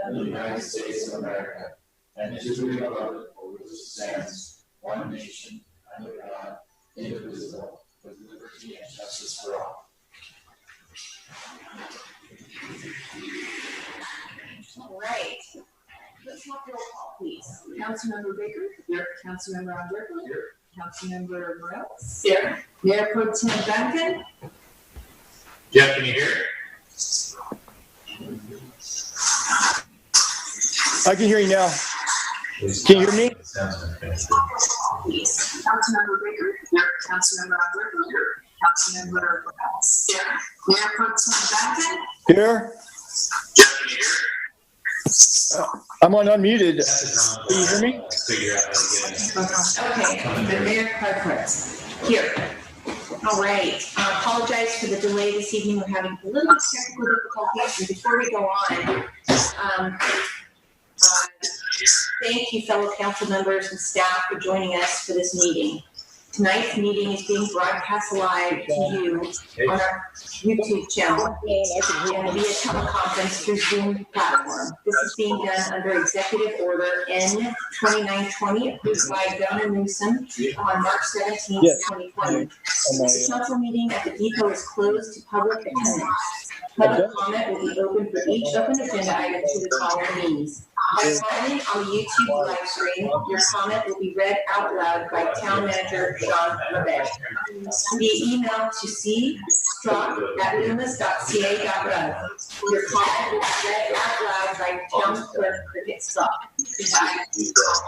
of the United States of America, and to the republic for which it stands, one nation, under God, indivisible, with liberty and justice for all. All right. Let's have roll call, please. Councilmember Baker. Here. Councilmember Andrico. Here. Councilmember Morales. Here. Mayor Pro Tem Duncan. Jeff, can you hear? I can hear you now. Can you hear me? Please. Councilmember Baker. Here. Councilmember Andrico. Here. Councilmember Morales. Here. Mayor Pro Tem Duncan. Here. Jeff, can you hear? I'm on unmuted. Can you hear me? Figure out how to get it. Okay. The Mayor Carquez. Here. All right. I apologize for the delay this evening. We're having a little bit of technical difficulties. And before we go on, thank you, fellow council members and staff, for joining us for this meeting. Tonight's meeting is being broadcast live to you on our YouTube channel and via teleconference through Zoom platform. This is being done under Executive Order N-2920, approved by Governor Newsom on March 17, 2020. This council meeting at the depot is closed to public attendance. Public comment will be open for each open agenda item to the following means. By commenting on the YouTube live stream, your comment will be read out loud by Town Manager Sean LeBay. Via email to c.strock@loomis.ca.gov. Your comment will be read out loud by Town Clerk Cricket Strock.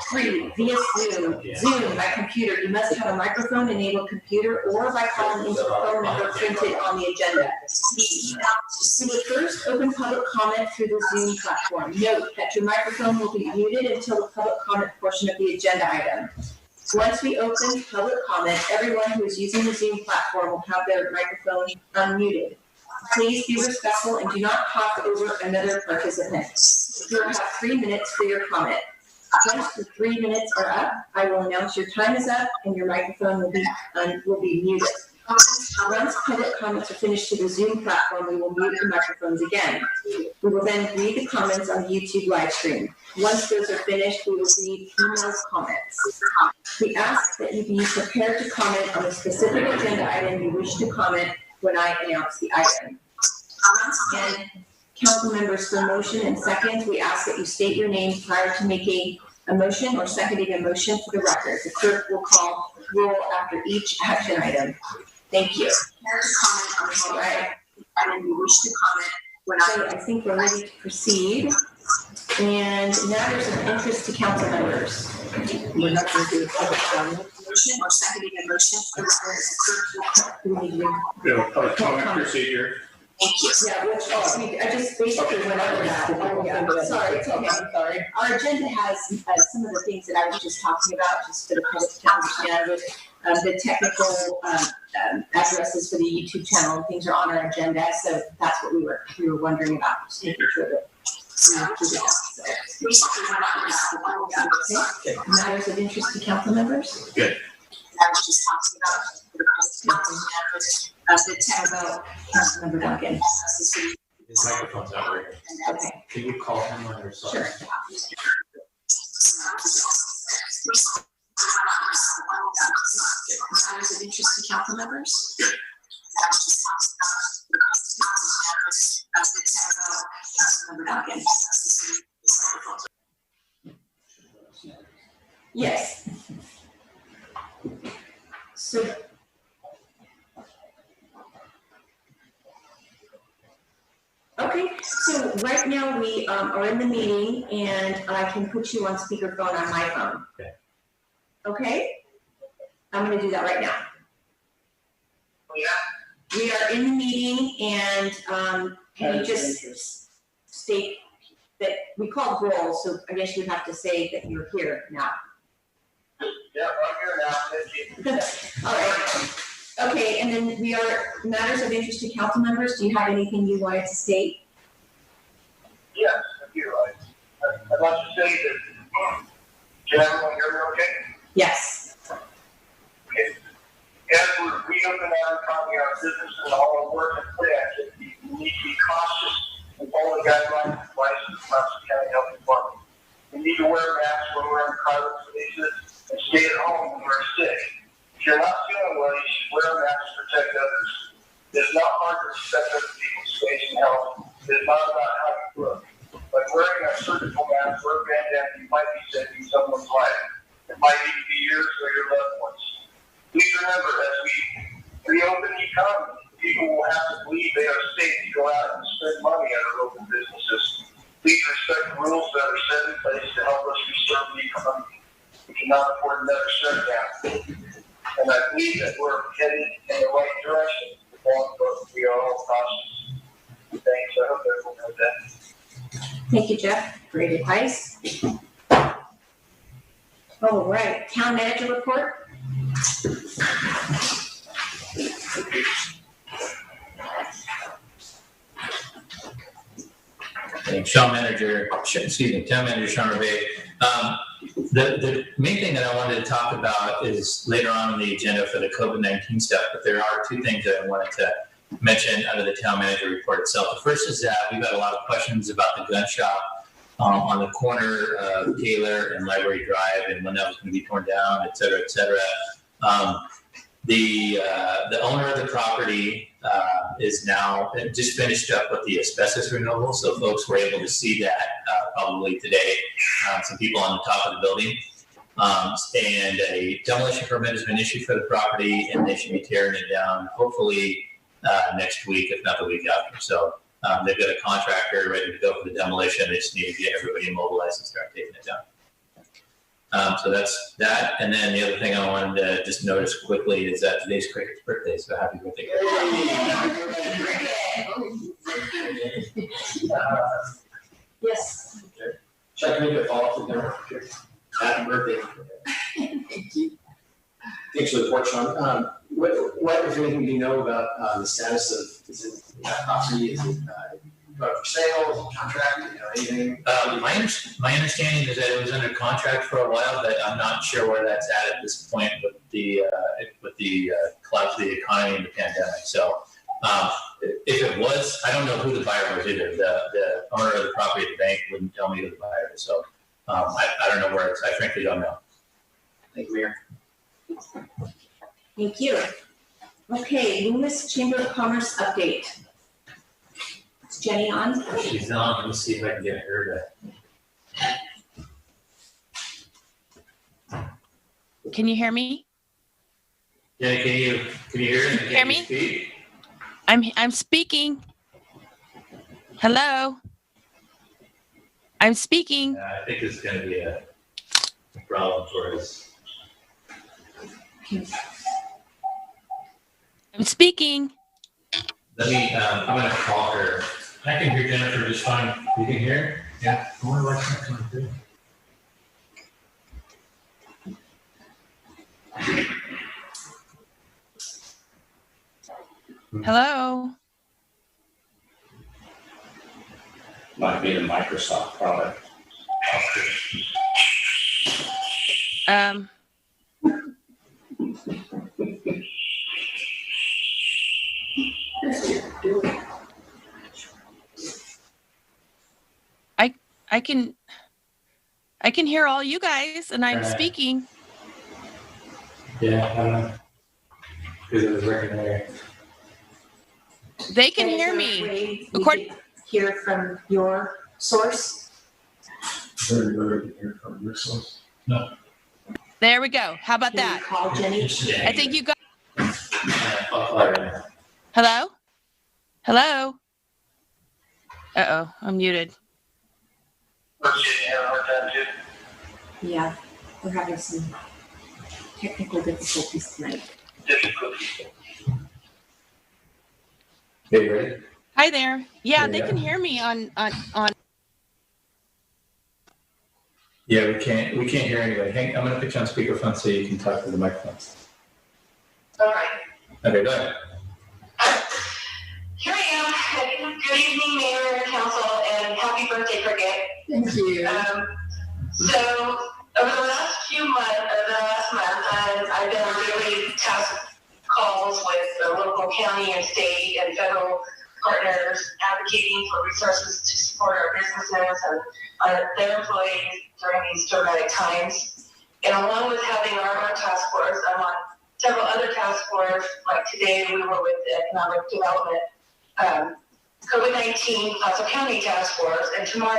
3. Via Zoom. Zoom by computer. You must have a microphone-enabled computer or by calling into the phone number printed on the agenda. We will first open public comment through the Zoom platform. Note that your microphone will be muted until the public comment portion of the agenda item. Once we open public comment, everyone who is using the Zoom platform will have their microphone unmuted. Please be respectful and do not talk over another participant. You will have 3 minutes for your comment. Once the 3 minutes are up, I will announce your time is up and your microphone will be muted. Once public comments are finished to the Zoom platform, we will mute the microphones again. We will then read the comments on the YouTube live stream. Once those are finished, we will read email comments. We ask that you be prepared to comment on the specific agenda item you wish to comment when I announce the item. And council members, for motion and seconds, we ask that you state your name prior to making a motion or seconding a motion for the record. The clerk will call roll after each action item. Thank you. All right. Item you wish to comment when I think we're ready to proceed. And matters of interest to council members. We're not going to do a public comment. Motion or seconding a motion for the record. Yeah, public comment procedure. Thank you. Yeah, I just basically went over that. Oh, yeah. Sorry, it's okay. I'm sorry. Our agenda has some of the things that I was just talking about, just for the public to understand. The technical addresses for the YouTube channel and things are on our agenda, so that's what we were wondering about. Just making sure that. Okay. Matters of interest to council members. Good. I was just talking about the tech about Councilmember Duncan. His microphone's not working. Okay. Can you call him on your side? Sure. Matters of interest to council members. Good. Councilmember Duncan. Yes. So. Okay, so right now we are in the meeting and I can put you on speakerphone on my phone. Okay. Okay? I'm going to do that right now. We are in the meeting and can you just state that we called roll, so I guess you have to say that you're here now. Yeah, I'm here now. All right. Okay, and then we are matters of interest to council members. Do you have anything you wanted to state? Yes, I do. I'd like to say that, can everyone hear me okay? Yes. Okay. As we're reopening our economy, our business, and all our work and play activities, we need to be cautious and follow the guidelines and advice of the Loomis County need to wear masks when we're in private spaces and stay at home when we're sick. If you're not feeling well, you should wear a mask to protect others. It's not hard to respect other people's space and health. It's not about how you look. By wearing a surgical mask or a bandana, you might be saving someone's life. It might even be yours or your loved ones. Please remember, as we reopen the economy, people will have to believe they are safe to go out and spend money at our local businesses. Please respect the rules that are set in place to help us restore the economy. We cannot afford another shutdown. And I believe that we're headed in the right direction, but we are all cautious. Thanks. I hope everyone knows that. Thank you, Jeff. Great advice. All right, town manager report. Town manager Sean Ray. The main thing that I wanted to talk about is later on the agenda for the COVID-19 stuff, but there are two things that I wanted to mention under the town manager report itself. The first is that we've had a lot of questions about the gun shop on the corner of Taylor and Library Drive and when that was going to be torn down, et cetera, et cetera. The owner of the property is now just finished up with the asbestos removal, so folks were able to see that probably today. Some people on the top of the building, and a demolition permit has been issued for the property, and they should be tearing it down hopefully next week, if not the week after. So they've got a contractor ready to go for the demolition. They just need to get everybody immobilized and start taking it down. So that's that. And then the other thing I wanted to just notice quickly is that today's Cricket's birthday, so happy birthday. Yes. Should I make a follow-up to dinner? Happy birthday. Thank you. Thanks for the report, Sean. What, if anything, do you know about the status of, is it property, is it for sale, is it contract, anything? My understanding is that it was under contract for a while, but I'm not sure where that's at this point with the collapse of the economy and the pandemic. So if it was, I don't know who the buyer was either. The owner of the property at the bank wouldn't tell me who the buyer is. So I don't know where it's, I frankly don't know. Thank you, Mayor. Thank you. Okay, Loomis Chamber of Commerce update. Is Jenny on? She's on. Let me see if I can get her to. Can you hear me? Yeah, can you hear me? Hear me? Speak? I'm speaking. Hello. I'm speaking. I think it's going to be a problem for us. I'm speaking. Let me. I'm going to call her. I can hear Jennifer just fine. You can hear her? Yeah. I wonder why she's not coming through. Hello. Might be a Microsoft product. I can hear all you guys, and I'm speaking. Yeah, I don't know. Because it was working there. They can hear me. We hear from your source. No. There we go. How about Can you that? call Jenny? I think you got. I'll call her now. Hello? Hello? Uh-oh, I'm muted. Yeah, we're having some technical difficulties tonight. Okay, you ready? Hi there. Yeah, There they you can go. hear me on. Yeah, we can't hear anybody. I'm going to put you on speakerphone so you can talk to the microphone. All right. Okay, go ahead. Here I am. Good evening, Mayor and Council, and happy birthday, Cricket. Thank you. So over the last month, I've been on daily task calls with the local county and state and federal partners advocating for resources to support our businesses and their employees during these dramatic times. And along with having our own task force, I'm on several other task forces. Like today, we were with the Economic Development COVID-19 Placer County Task Force, and tomorrow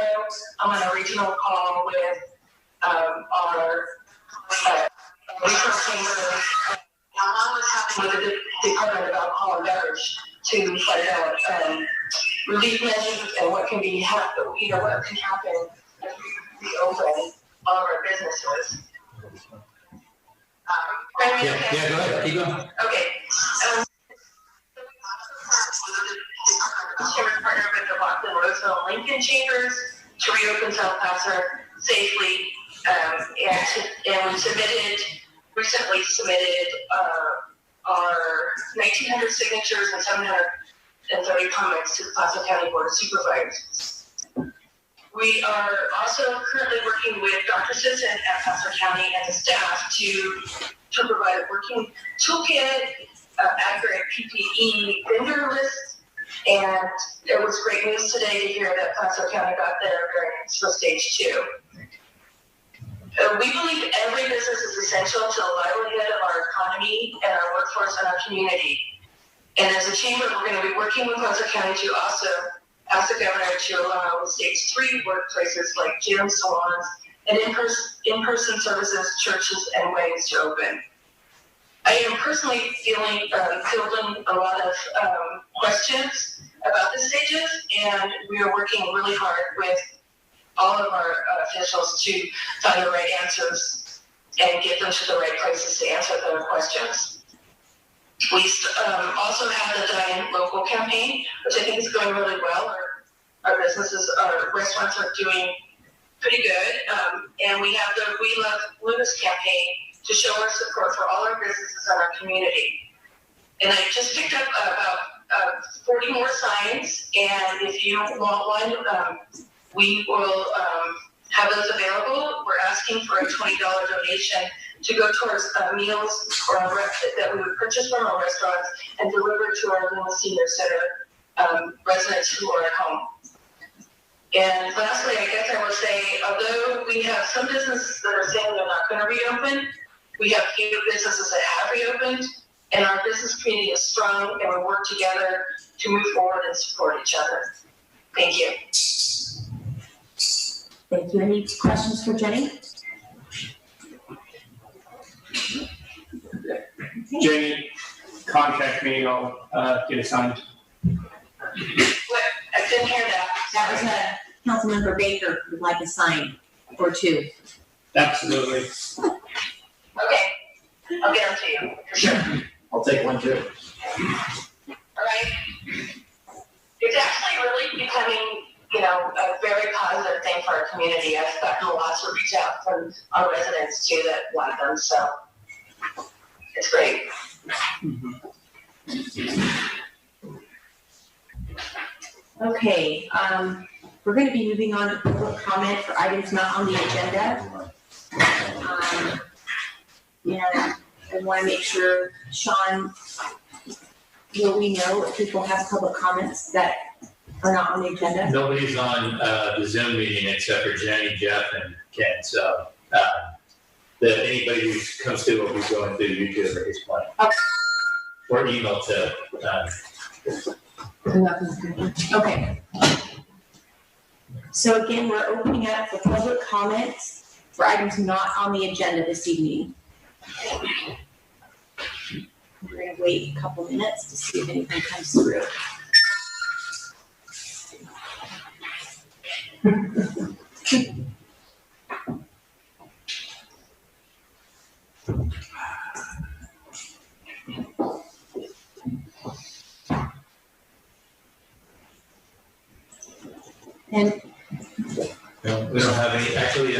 I'm on a regional call with our regional chambers, along with having with the Department of Alcohol and Beverage to find out relief measures and what can be what can happen if we reopen all of our businesses. Yeah, go ahead, keep going. Okay. Chambers partner with the Boston, Roseville, and Lincoln chambers to reopen South Placer safely, and we recently submitted our 1,900 signatures and 730 comments to the Placer County Board of Supervisors. We are also currently working with Dr. Sisson at Placer County and the staff to provide a working toolkit, accurate PPE vendor list, and it was great news today to hear that Placer County got their variants for stage 2. We believe every business is essential to the livelihood of our economy and our workforce and our community. And as a chamber, we're going to be working with Placer County to also ask the governor to allow stage 3 workplaces like gyms, salons, and in-person services, churches, and weddings to open. I am personally fielding a lot of questions about the stages, and we are working really hard with all of our officials to find the right answers and get them to the right places to answer their questions. We also have the Giant Local campaign, which I think is going really well. Our businesses, our restaurants are doing pretty good, and we have the We Love Loomis campaign to show our support for all our businesses in our community. And I just picked up about 40 more signs, and if you want one, we will have those available. We're asking for a $20 donation to go towards meals that we would purchase from our restaurants and deliver to our Loomis Senior Center residents who are at home. And lastly, I guess I will say, although we have some businesses that are saying they're not going to reopen, we have few businesses that have reopened, and our business community is strong, and we work together to move forward and support each other. Thank you. Thank you. Any questions for Jenny? Jenny, contact me, I'll get it signed. What? I didn't hear that. That was Councilmember Baker would like a sign or 2. Absolutely. Okay, I'll get them to you, for sure. I'll take one too. All right? It's actually really becoming, a very positive thing for our community. I've gotten lots of reach out from our residents too that want them, so it's great. Okay, we're going to be moving on to public comment for items not on the agenda. And I want to make sure, Sean, will we know if people have public comments that are not on the agenda? Nobody's on the Zoom meeting except for Jenny, Jeff, and Ken. So anybody who comes to will be going through YouTube at this point. Okay. Or email to. Okay. So again, we're opening up for public comments for items not on the agenda this evening. We're going to wait a couple minutes to see if anything comes through. And No, we don't have any, actually,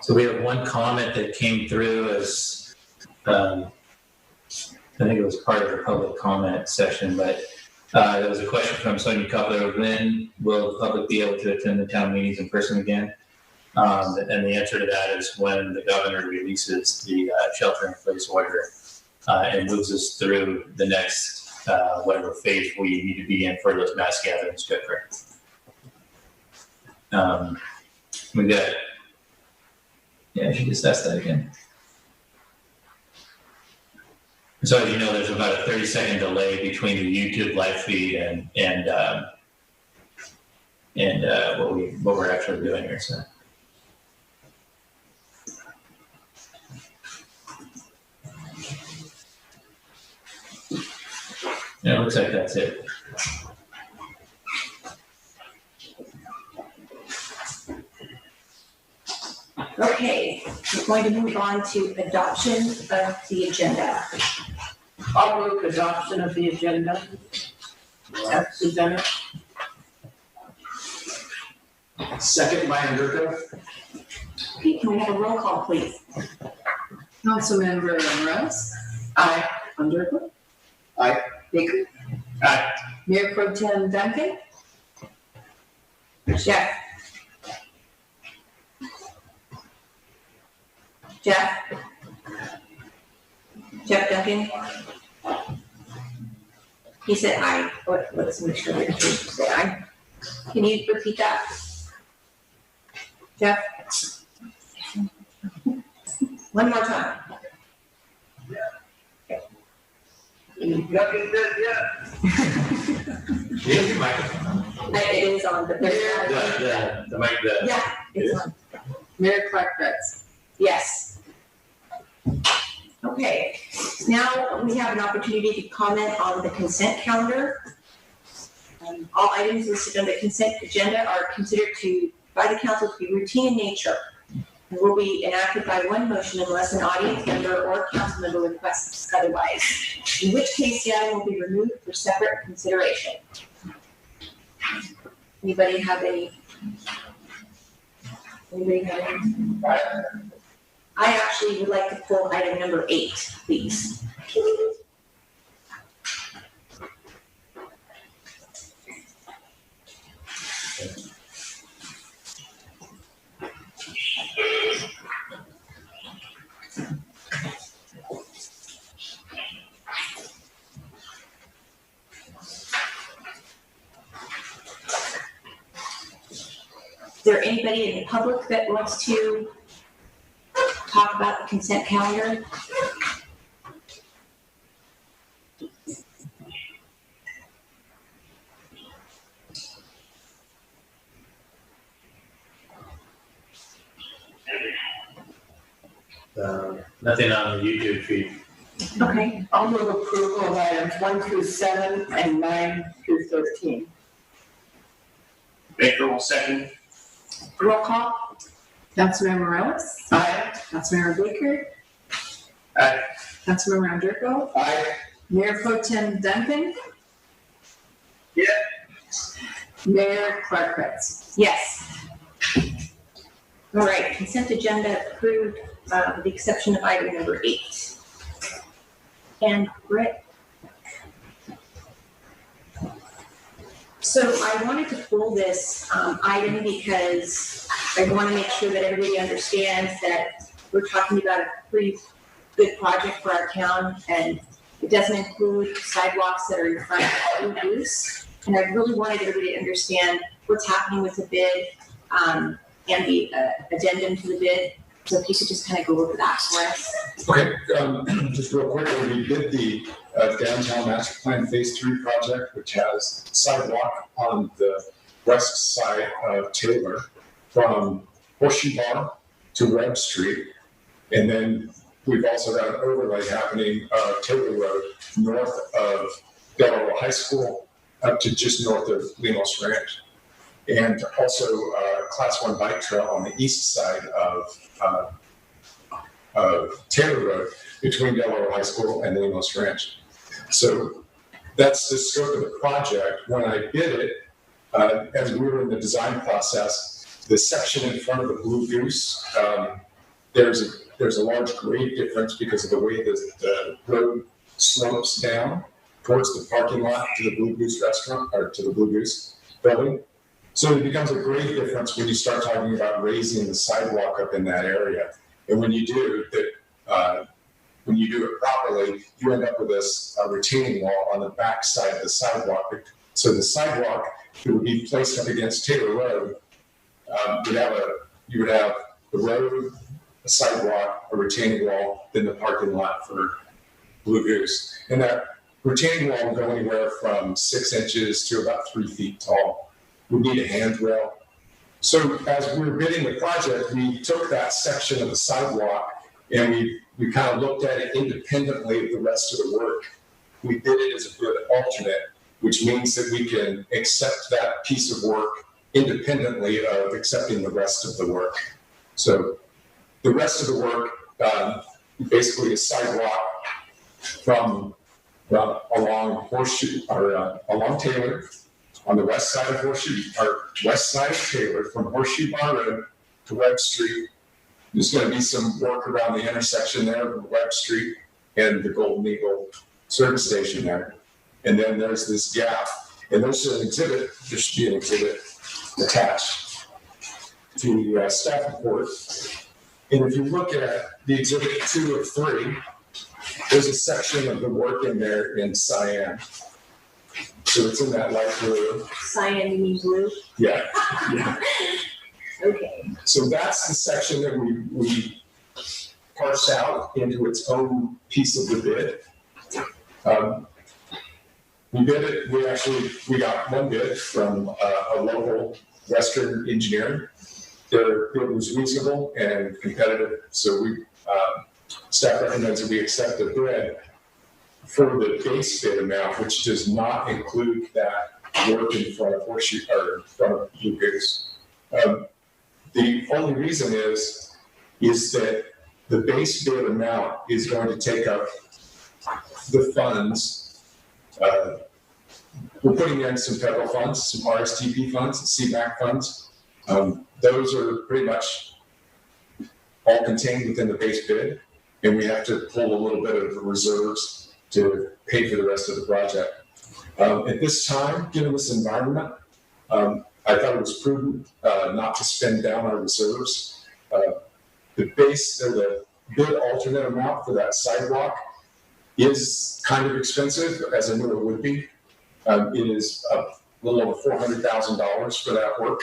so we have one comment that came through as, I think it was part of the public comment session, but there was a question from Sonia Cutler: when will the public be able to attend the town meetings in person again? And the answer to that is when the governor releases the shelter-in-place order. and moves us through the next, whatever phase we need to be in for those mass gatherings to occur. We got, yeah, I should just ask that again. So as you know, there's about a 30-second delay between the YouTube live feed and what we're actually doing here. So. Yeah, it looks like that's it. Okay, we're going to move on to adoption of the agenda. I'll move adoption of the agenda. As presented. Second by Andrew. Okay, can we have a roll call, please? Councilmember Morales. Aye. Underwood. Aye. Baker. Aye. Mayor Pro Tem Duncan. Jeff? Jeff? Jeff Duncan? He said aye. Let's make sure we say aye. Can you repeat that? Jeff? One more time. Nothing said yet. Do you have your microphone on? It is on, but there's not. The mic, Yeah, it's on. Mayor Clark-Betts. Yes. Okay, now we have an opportunity to comment on the consent calendar. All items listed on the consent agenda are considered by the council to be routine in nature and will be enacted by one motion unless an audience member or council member requests otherwise, in which case the item will be removed for separate consideration. Anybody have any? I actually would like to pull item number 8, please. Is there anybody in the public that wants to talk about the consent calendar? Nothing on the YouTube feed. Okay. I'll move approval of items 1 through 7 and 9 through 13. Baker will second. Roll call? Councilmember Morales. Aye. Councilmember Baker. Aye. Councilmember Underwood. Aye. Mayor Pro Tem Duncan. Yeah. Mayor Clark-Betts. Yes. All right, consent agenda approved, with the exception of item number 8. And Brett. So I wanted to pull this item because I want to make sure that everybody understands that we're talking about a pretty good project for our town, and it doesn't include sidewalks that are in front of Blue Goose. And I really wanted everybody to understand what's happening with the bid and the addendum to the bid. So if you could just kind of go over that for us. Okay, just real quickly, we did the downtown master plan phase 3 project, which has sidewalk on the west side of Taylor from Horseshoe Bar to Webb Street. And then we've also got an overlay happening Taylor Road north of Delaware High School up to just north of Loomis Ranch. And also class 1 bike trail on the east side of Taylor Road between Delaware High School and Loomis Ranch. So that's the scope of the project. When I bid it, as we were in the design process, the section in front of the Blue Goose, there's a large grade difference because of the way the road slopes down towards the parking lot to the Blue Goose restaurant, or to the Blue Goose building. So it becomes a grade difference when you start talking about raising the sidewalk up in that area. And when you do, when you do it properly, you end up with a retaining wall on the back side of the sidewalk. So the sidewalk that would be placed up against Taylor Road, you would have the road, a sidewalk, a retaining wall, then the parking lot for Blue Goose. And that retaining wall will go anywhere from 6 inches to about 3 feet tall. We need a handrail. So as we were bidding the project, we took that section of the sidewalk and we kind of looked at it independently of the rest of the work. We bid it as a bid alternate, which means that we can accept that piece of work independently of accepting the rest of the work. So the rest of the work, basically a sidewalk from along Horseshoe, or along Taylor, on the west side of Horseshoe, or west side of Taylor, from Horseshoe Bar Road to Webb Street. There's going to be some work around the intersection there of Webb Street and the Golden Eagle service station there. And then there's this gap, and there's an exhibit, there should be an exhibit attached to the staff report. And if you look at the exhibit 2 of 3, there's a section of the work in there in cyan. So it's in that light blue. Cyan, you mean blue? Yeah. Yeah. Okay. So that's the section that we parsed out into its own piece of the bid. We bid it, we got one bid from a local Western engineer. Their bid was reasonable and competitive, so staff recommends that we accept the bid for the base bid amount, which does not include that work in front of Horseshoe, or in front of Blue Goose. The only reason is that the base bid amount is going to take up the funds. We're putting in some federal funds, some RSTP funds, CMAQ funds. Those are pretty much all contained within the base bid, and we have to pull a little bit of reserves to pay for the rest of the project. At this time, given this environment, I thought it was prudent not to spend down our reserves. The bid alternate amount for that sidewalk is kind of expensive, as I knew it would be. It is a little over $400,000 for that work.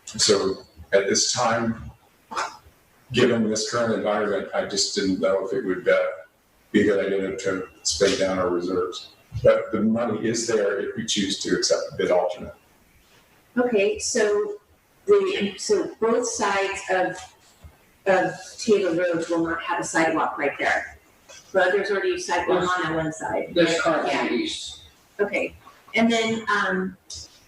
So at this time, given this current environment, I just didn't know if it would be a good idea to spend down our reserves. But the money is there if we choose to accept the bid alternate. Okay, so both sides of Taylor Road will not have a sidewalk right there. But there's already a sidewalk on that one side. There's currently east. Okay, and then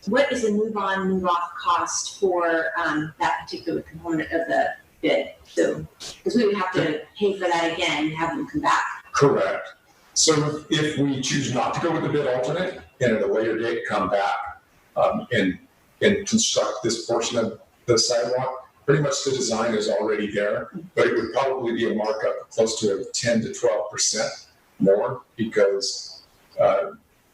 what is the move on, move off cost for that particular component of the bid? So, because we would have to pay for that again and have them come back. Correct. So if we choose not to go with the bid alternate and at a later date come back and construct this portion of the sidewalk, pretty much the design is already there, but it would probably be a markup close to 10 to 12% more because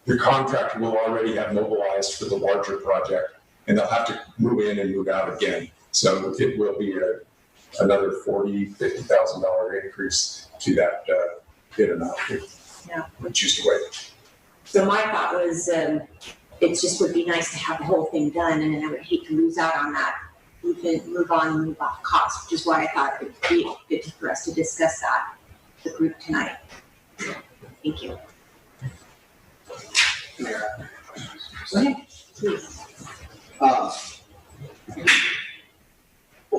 the contractor will already have mobilized for the larger project and they'll have to move in and move out again. So it will be another $40,000, $50,000 increase to that bid amount. Yeah. We choose to wait. So my thought was it just would be nice to have the whole thing done, and then I would hate to lose out on that. We can move on and move off cost, which is why I thought it would be good for us to discuss that with the group tonight. Thank you. Please. Well,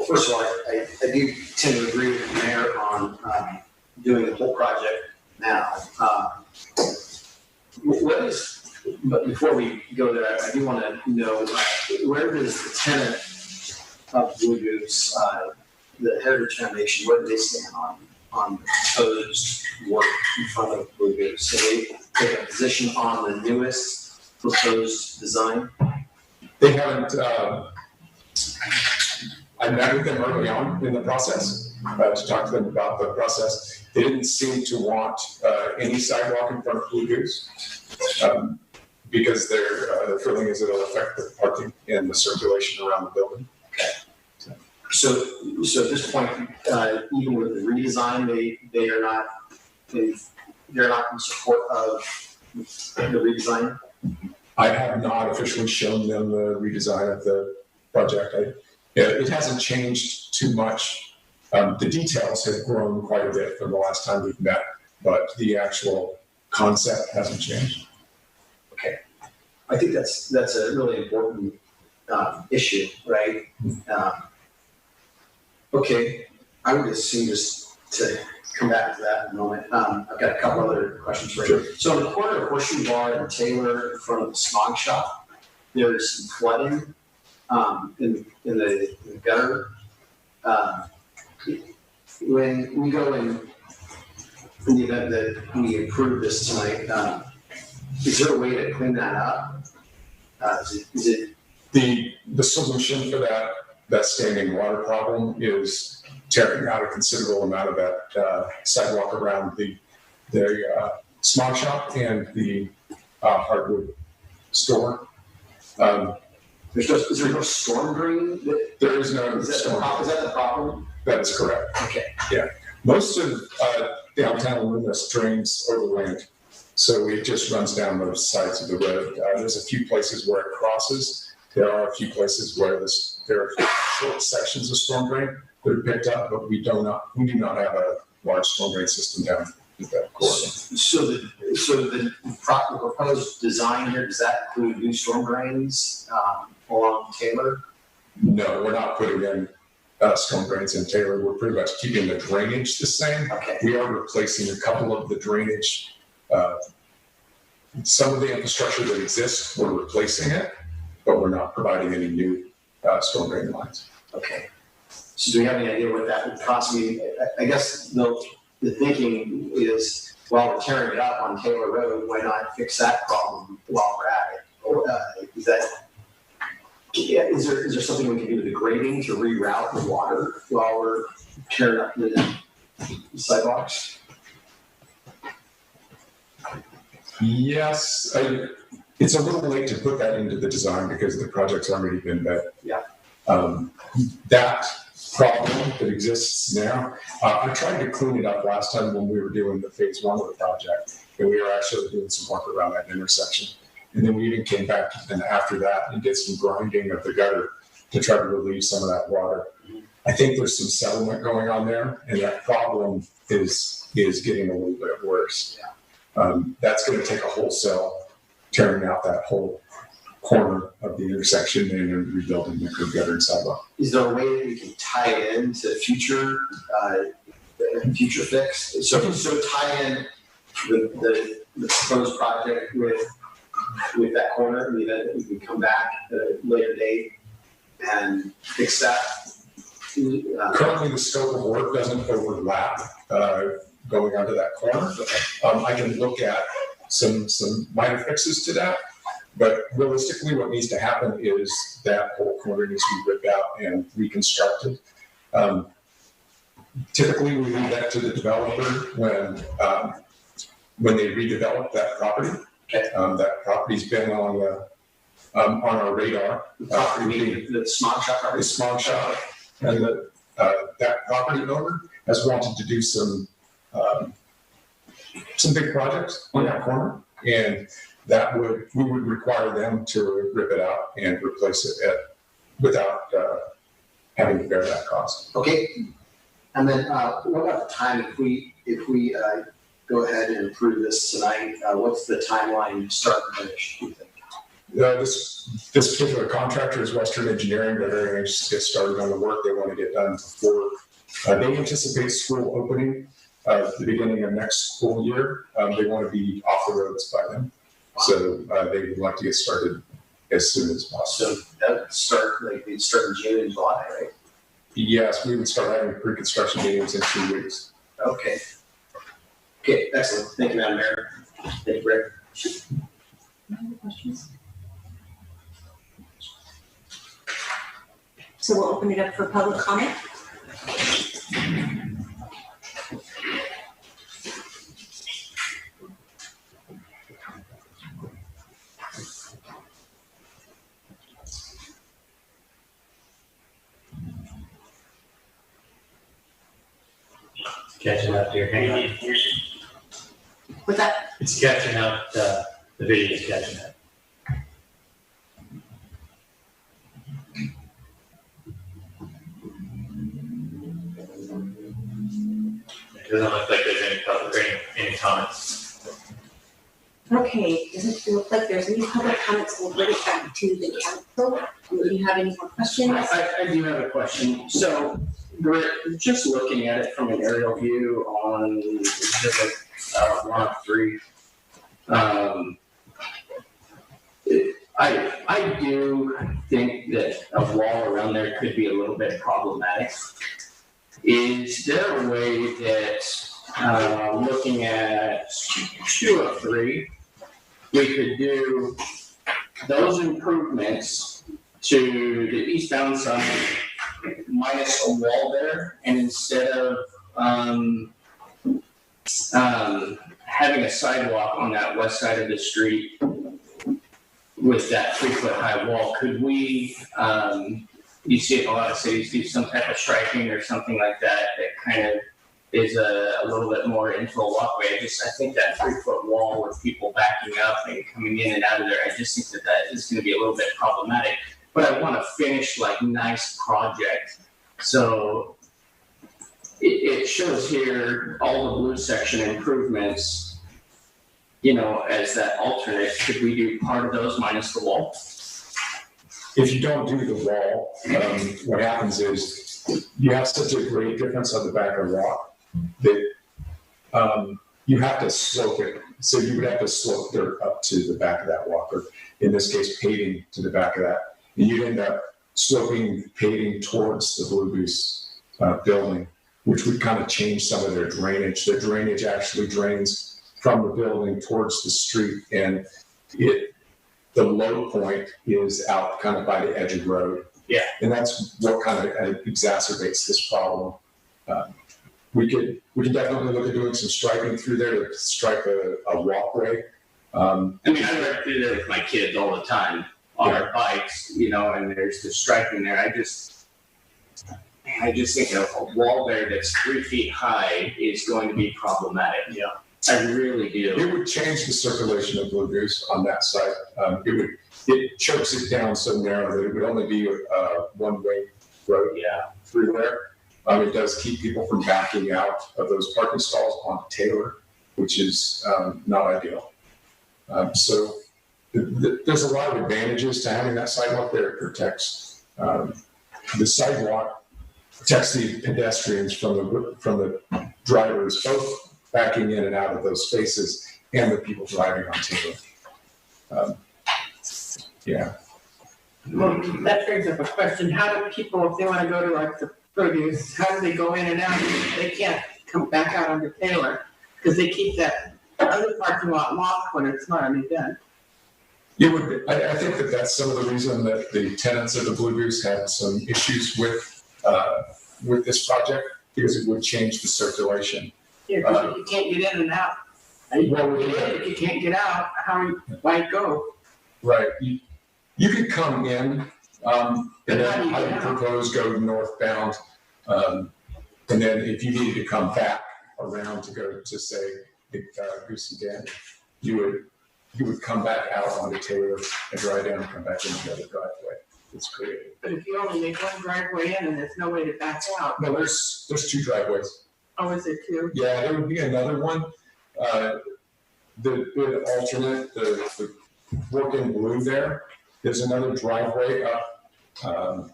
first of all, I do tend to agree with the mayor on doing the whole project now. But before we go there, I do want to know where does the tenant of Blue Goose, the Heritage Foundation, where do they stand on proposed work in front of Blue Goose? So they take a position on the newest proposed design? They haven't, I met with them early on in the process to talk to them about the process. They didn't seem to want any sidewalk in front of Blue Goose because their feeling is it'll affect the parking and the circulation around the building. So at this point, even with the redesign, they're not in support of the redesign? I have not officially shown them the redesign of the project. It hasn't changed too much. The details have grown quite a bit from the last time we've met, but the actual concept hasn't changed. Okay. I think that's a really important issue, right? Okay, I would assume, just to come back to that in a moment, I've got a couple other questions for you. So in the corner of Horseshoe Bar and Taylor, in front of the smog shop, there's some flooding in the gutter. When we go in the event that we approve this tonight, is there a way to clean that up? Is it the solution for that standing water problem is tearing out a considerable amount of that sidewalk around the smog shop and the hardwood store. Is there no storm drain? There is no storm drain. Is that the problem? That is correct. Okay. Yeah. Most of downtown Loomis drains overland, so it just runs down those sides of the road. There's a few places where it crosses. There are a few places where there are short sections of storm drain that are picked up, but we do not have a large storm drain system down at that corridor. So the proposed design here, does that include new storm drains along Taylor? No, we're not putting in storm drains in Taylor. We're pretty much keeping the drainage the same. Okay. We are replacing a couple of the drainage. Some of the infrastructure that exists, we're replacing it, but we're not providing any new storm drain lines. Okay. So do we have any idea what that would cost me? I guess the thinking is, while we're tearing it up on Taylor Road, why not fix that problem while we're at it? Is there something we can do with the grading to reroute the water while we're tearing up the sidewalks? Yes, it's a little late to put that into the design because the project's already been bid. Yeah. That problem that exists now, I tried to clean it up last time when we were doing the phase 1 of the project, and we were actually doing some work around that intersection. And then we even came back and after that and did some grinding of the gutter to try to relieve some of that water. I think there's some settlement going on there, and that problem is getting a little bit worse. Yeah. That's going to take a wholesale tearing out that whole corner of the intersection and rebuilding the curb gutter and sidewalk. Is there a way that we can tie it into future fix? So tie in the proposed project with that corner, in the event that we can come back at a later date and fix that? Currently, the scope of work doesn't overlap going onto that corner. I can look at some minor fixes to that, but realistically, what needs to happen is that whole corner needs to be ripped out and reconstructed. Typically, we leave that to the developer when they redevelop that property. Okay. That property's been on our radar. The property, meaning the smog shop property? The smog shop, and that property owner has wanted to do some big projects on that corner, and we would require them to rip it out and replace it without having to bear that cost. Okay. And then what about the time? If we go ahead and approve this tonight, what's the timeline start and finish, do you think? This particular contractor is Western Engineering. They're very anxious to get started on the work they want to get done before they anticipate school opening at the beginning of next school year. They want to be off the roads by then. Wow. So they would like to get started as soon as possible. So that would start in June and July, right? Yes, we would start having pre-construction meetings in 2 weeks. Okay. Okay, excellent. Thank you, Madam Mayor. Thank you, Rick. Any other questions? So we'll open it up for public comment. Catching up here, hang on. What's that? It's catching up, the video is catching up. It doesn't look like there's any public, or any comments. Okay, doesn't look like there's any public comments. We'll bring it back to the council. Do you have any more questions? I do have a question. So we're just looking at it from an aerial view on exhibit 103. I do think that a wall around there could be a little bit problematic. Is there a way that, looking at 203, we could do those improvements to the eastbound side minus a wall there, and instead of having a sidewalk on that west side of the street with that 3-foot high wall, could we, you see it in a lot of cities, do some type of striping or something like that kind of is a little bit more into a walkway. I think that 3-foot wall with people backing up and coming in and out of there, I just think that is going to be a little bit problematic. But I want to finish like nice project. So it shows here all the blue section improvements, as that alternate. Could we do part of those minus the wall? If you don't do the wall, what happens is you have such a great difference on the back of rock that you have to slope it. So you would have to slope dirt up to the back of that walk, or in this case, paving to the back of that. And you'd end up sloping paving towards the Blue Goose building, which would kind of change some of their drainage. Their drainage actually drains from the building towards the street, and the low point is out kind of by the edge of the road. Yeah. And that's what kind of exacerbates this problem. We could definitely look at doing some striping through there to stripe a walkway. I ride through there with my kids all the time on our bikes, and there's the striping there. I just think a wall there that's 3 feet high is going to be problematic. Yeah. I really do. It would change the circulation of Blue Goose on that side. It chokes it down so narrow that it would only be a one-way road through there. It does keep people from backing out of those parking stalls onto Taylor, which is not ideal. So there's a lot of advantages to having that sidewalk there. It protects the sidewalk, protects the pedestrians from the drivers, both backing in and out of those spaces, and the people driving on Taylor. Well, that brings up a question. How do people, if they want to go to like the produce, how do they go in and out? They can't come back out onto Taylor because they keep that other parking lot locked when it's not an event. I think that's some of the reason that the tenants of the Blue Goose had some issues with this project, because it would change the circulation. Yeah, because you can't get in and out. If you can't get out, why go? Right. You could come in, and then I would propose go northbound, and then if you needed to come back around to go to say Goosey Den, you would come back out onto Taylor and drive down and come back in the other driveway. It's created. But if you only make one driveway in and there's no way to back out. No, there's 2 driveways. Oh, is it 2? Yeah, there would be another one. The alternate, the working blue there, there's another driveway up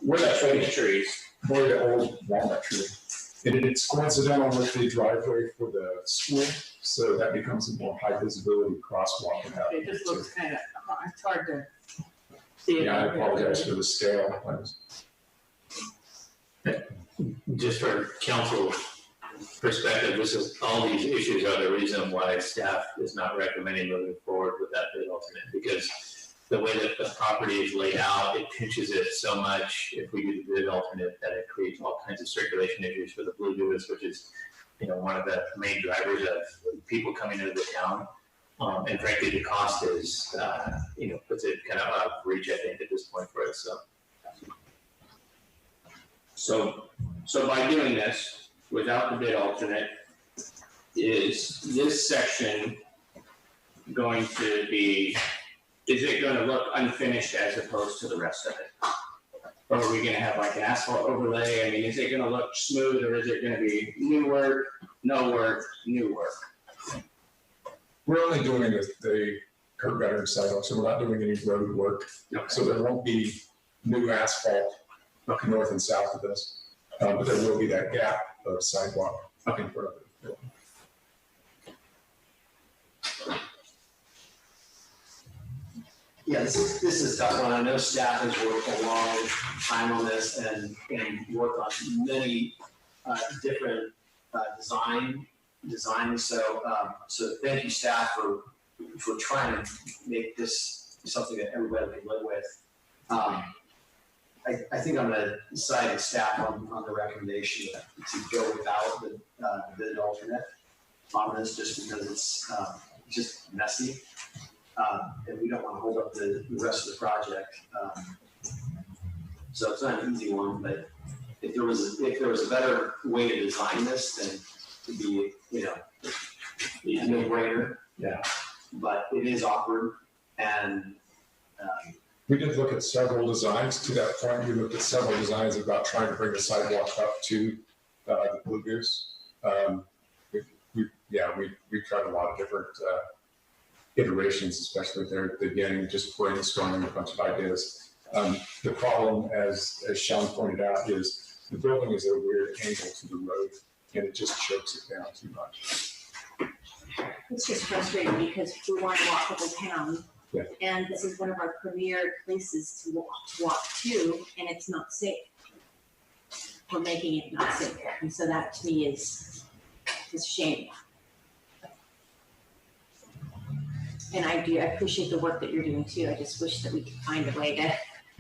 Where that trees. where the old walnut tree. And it's coincidental with the driveway for the school, so that becomes a more high visibility crosswalk. It just looks kind of, it's hard to see it. Yeah, I apologize for the scale. Just for council perspective, all these issues are the reason why staff is not recommending moving forward with that bid alternate, because the way that the property is laid out, it pinches it so much if we do the bid alternate that it creates all kinds of circulation issues for the Blue Goose, which is, one of the main drivers of people coming into the town. And frankly, the cost is, puts it kind of out of reach, I think, at this point for it, so. So by doing this, without the bid alternate, is this section going to be, is it gonna look unfinished as opposed to the rest of it? Or are we gonna have like an asphalt overlay? I mean, is it gonna look smooth or is it gonna be new work, no work, new work? We're only doing the curb gutter and sidewalk, so we're not doing any road work. So there won't be new asphalt north and south of this. But there will be that gap of sidewalk in front of the building. Yeah, this is a tough one. I know staff has worked a long time on this and worked on many different designs. So thank you, staff, for trying to make this something that everybody can live with. I think I'm gonna side with staff on the recommendation to go without the bid alternate on this, just because it's just messy. And we don't want to hold up the rest of the project. So it's not an easy one, but if there was a better way to design this, then it'd be, a no-brainer. Yeah. But it is awkward, and we did look at several designs. To that point, we looked at several designs about trying to bring the sidewalk up to the Blue Goose. We tried a lot of different iterations, especially there at the beginning, just brainstorming a bunch of ideas. The problem, as Sean pointed out, is the building is at a weird angle to the road, and it just chokes it down too much. It's just frustrating because we want to walk the whole town. Yeah. And this is one of our premier places to walk to, and it's not safe. We're making it not safe, and so that to me is a shame. And I appreciate the work that you're doing too. I just wish that we could find a way to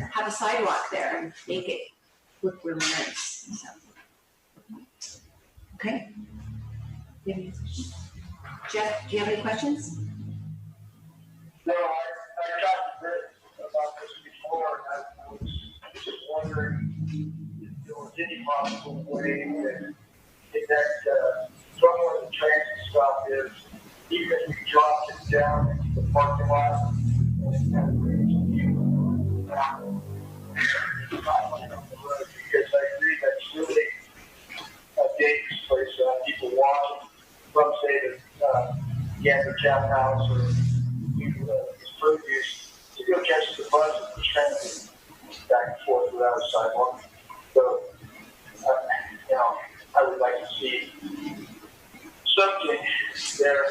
have a sidewalk there and make it look really nice. So. Okay. Jeff, do you have any questions? No, I talked a bit about this before, and I was just wondering if there was any possible way that from where the transit stop is, even if we dropped it down into the parking lot, because I agree that's really a dangerous place to have people walking from, say, the Town House or produce to go catch the bus and the transit back and forth without a sidewalk. So, I would like to see something there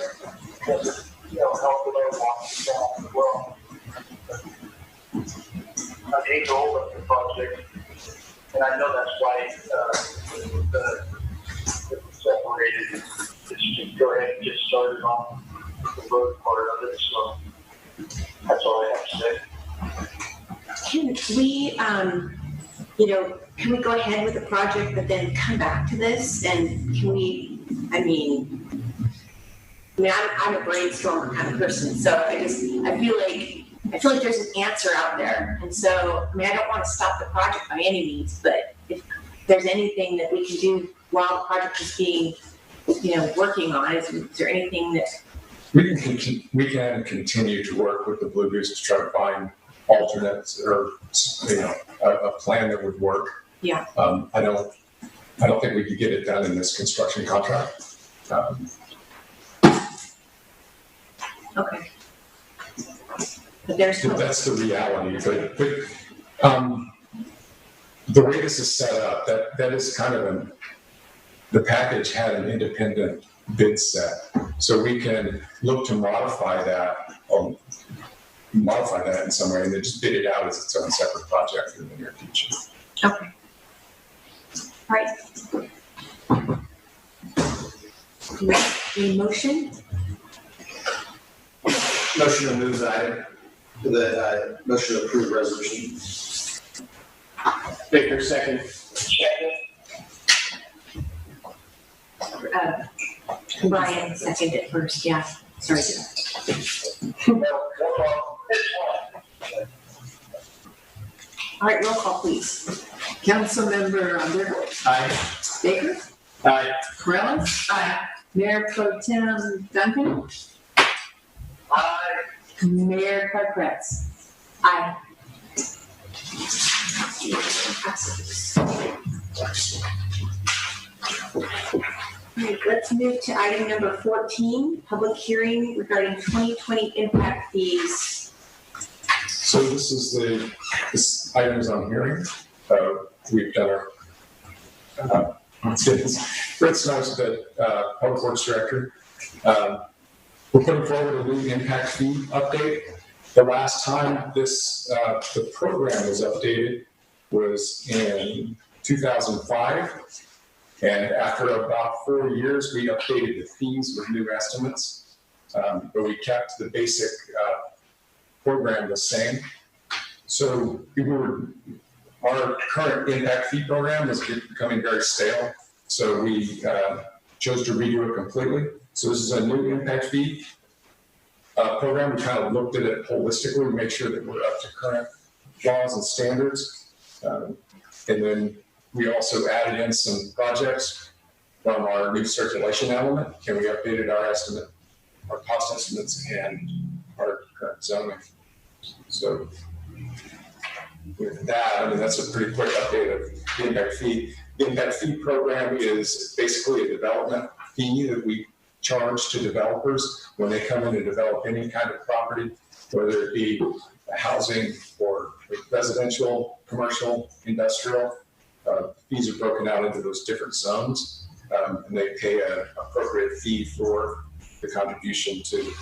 that would, help with our walking down as well. I hate to hold up the project, and I know that's why the separated. Just go ahead and get started on the road part of it. So that's all I have to say. Can we, can we go ahead with the project, but then come back to this? And can we? I'm a brainstormer kind of person, so I feel like there's an answer out there, and so I don't want to stop the project by any means, but if there's anything that we can do while the project is being, working on it, is there anything that we can continue to work with the Blue Goose to try to find alternates or a plan that would work. Yeah. I don't think we could get it done in this construction contract. Okay. But that's the reality. But the way this is set up, that is kind of the package had an independent bid set, so we can look to modify that in some way, and then just bid it out as its own separate project in the near future. Okay. All right. A motion? Motion to move the motion to approve the resolution. Baker, second. Brian seconded it first, yeah. Sorry. All right, roll call, please. Councilmember Underwood, Aye. Baker, Aye. Morales? Aye. Mayor Pro Tem Duncan? Aye. Mayor Kretz? Aye. All right, let's move to item number 14, public hearing regarding 2020 impact fees. So this is this item is on hearing. We've done our, Fritz knows that, Public Works Director. We're putting forward a new impact fee update. The last time the program was updated was in 2005. And after about 4 years, we updated the fees with new estimates. But we kept the basic program the same. So our current impact fee program is becoming very stale. So we chose to redo it completely. So this is a new impact fee program. We kind of looked at it holistically to make sure that we're up to current laws and standards. And then we also added in some projects from our new circulation element, and we updated our estimate, our cost estimates, and our current zoning. So with that, that's a pretty quick update of the impact fee. The impact fee program is basically a development fee that we charge to developers when they come in to develop any kind of property, whether it be housing or residential, commercial, industrial. Fees are broken out into those different zones, and they pay an appropriate fee for the contribution to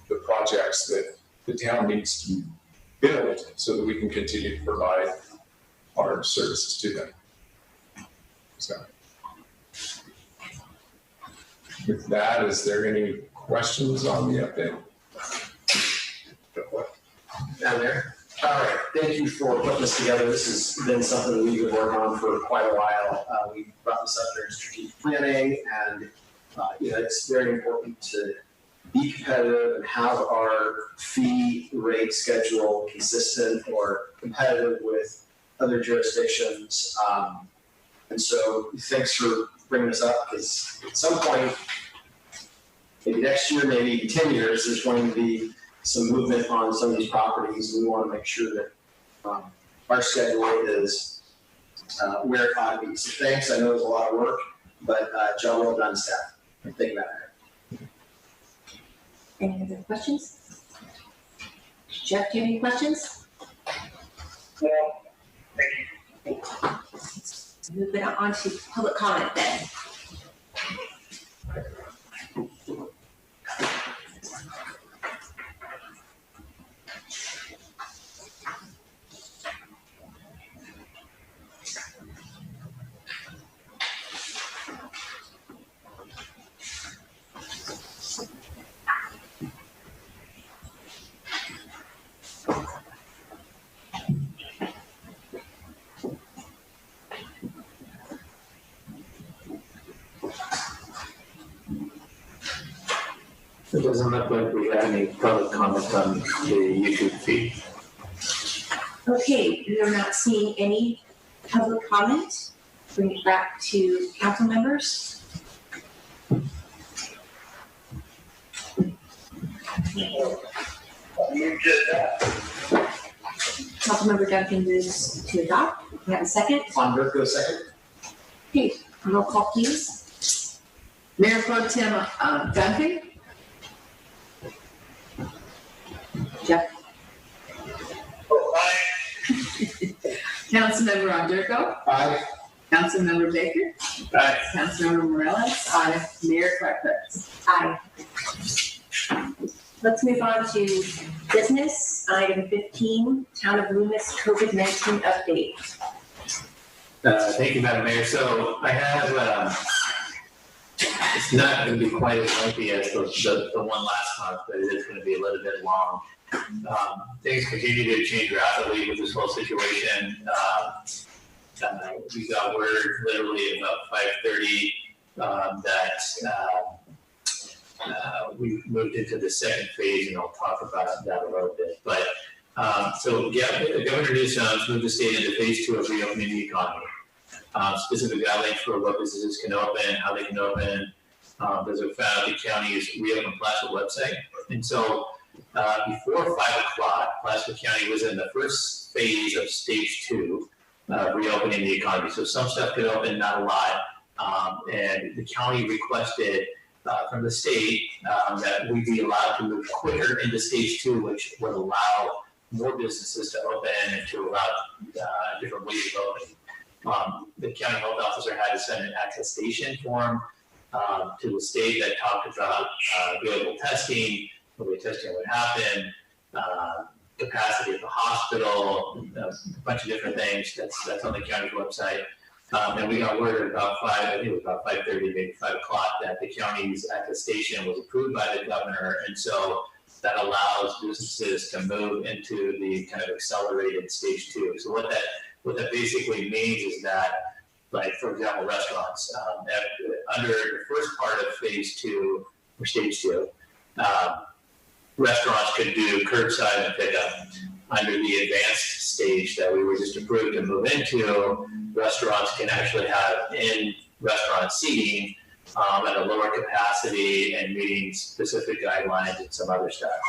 the projects that the town needs to build so that we can continue to provide our services to them. So with that, is there any questions on the update? Down there. All right, thank you for putting this together. This has been something that we've been working on for quite a while. We brought this up during strategic planning, and it's very important to be competitive and have our fee rate schedule consistent or competitive with other jurisdictions. And so thanks for bringing this up, because at some point, maybe next year, maybe 10 years, there's going to be some movement on some of these properties. We want to make sure that our schedule is where it ought to be. So thanks. I know it's a lot of work, but job well done, staff. Thank you, Matt. Any other questions? Jeff, do you have any questions? No. Thank you. Moving on to public comment then. It doesn't look like we have any public comment on the YouTube feed. Okay, we are not seeing any public comment. Bring it back to council members. You did that. Councilmember Duncan moves to adopt. We have a second. On Dirk, second. Okay, roll call please. Mayor Pro Tem Duncan? Jeff. Oh, aye. Councilmember Undergo? Aye. Councilmember Baker? Aye. Councilmember Morales? Aye. Mayor Kretz? Aye. Let's move on to business. Item 15, Town of Loomis COVID-19 update. Thank you, Madam Mayor. So I have, it's not going to be quite as lengthy as the one last month, but it is going to be a little bit long. Things continue to change rapidly with this whole situation. We got word literally about 5:30 that we moved into the second phase, and I'll talk about that a little bit. But so yeah, Governor Newsom moved the state into phase 2 of reopening the economy. specific guidelines for what businesses can open, how they can open. Those are found at the county's Reopen Placer website. And so before 5 o'clock, Placer County was in the first phase of stage 2, reopening the economy. So some stuff could open, not a lot. And the county requested from the state that we be allowed to move quicker into stage 2, which would allow more businesses to open and to allow different ways of opening. The county health officer had to send an attestation form to the state that talked about available testing, the way testing would happen, capacity of the hospital, a bunch of different things. That's on the county's website. And we got word at about 5:30, maybe 5 o'clock, that the county's attestation was approved by the governor. And so that allows businesses to move into the kind of accelerated stage 2. So what that basically means is that, like, for example, restaurants, under the first part of phase 2 or stage 2, restaurants could do curbside and pickup. Under the advanced stage that we were just approved to move into, restaurants can actually have in-restaurant seating at a lower capacity and meeting specific guidelines and some other stuff.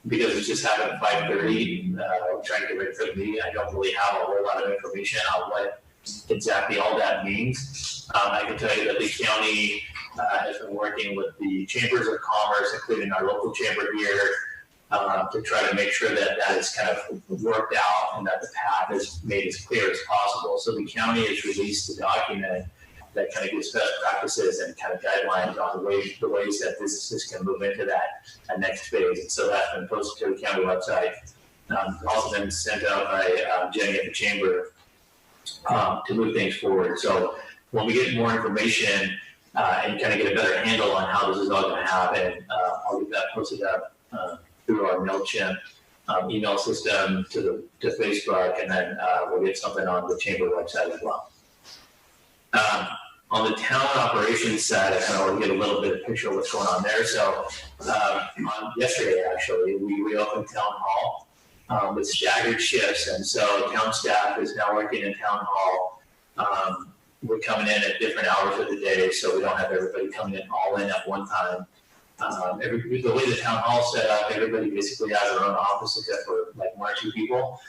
Because it's just happened at 5:30, I'm trying to get ready for the meeting. I don't really have a whole lot of information on what exactly all that means. I can tell you that the county has been working with the chambers of commerce, including our local chamber here, to try to make sure that that is kind of worked out and that the path is made as clear as possible. So the county has released a document that kind of gives best practices and kind of guidelines on the ways that businesses can move into that next phase. And so that's been posted to the county website. Also been sent out by Jenny at the chamber to move things forward. So when we get more information and kind of get a better handle on how this is all going to happen, I'll get that posted up through our MailChimp email system to Facebook, and then we'll get something on the chamber website as well. On the town operations side, I kind of want to get a little bit of picture of what's going on there. So on yesterday, actually, we reopened town hall with staggered shifts, and so town staff is now working in town hall. We're coming in at different hours of the day, so we don't have everybody coming in all in at one time. The way the town hall is set up, everybody basically has their own office except for like 1 or 2 people.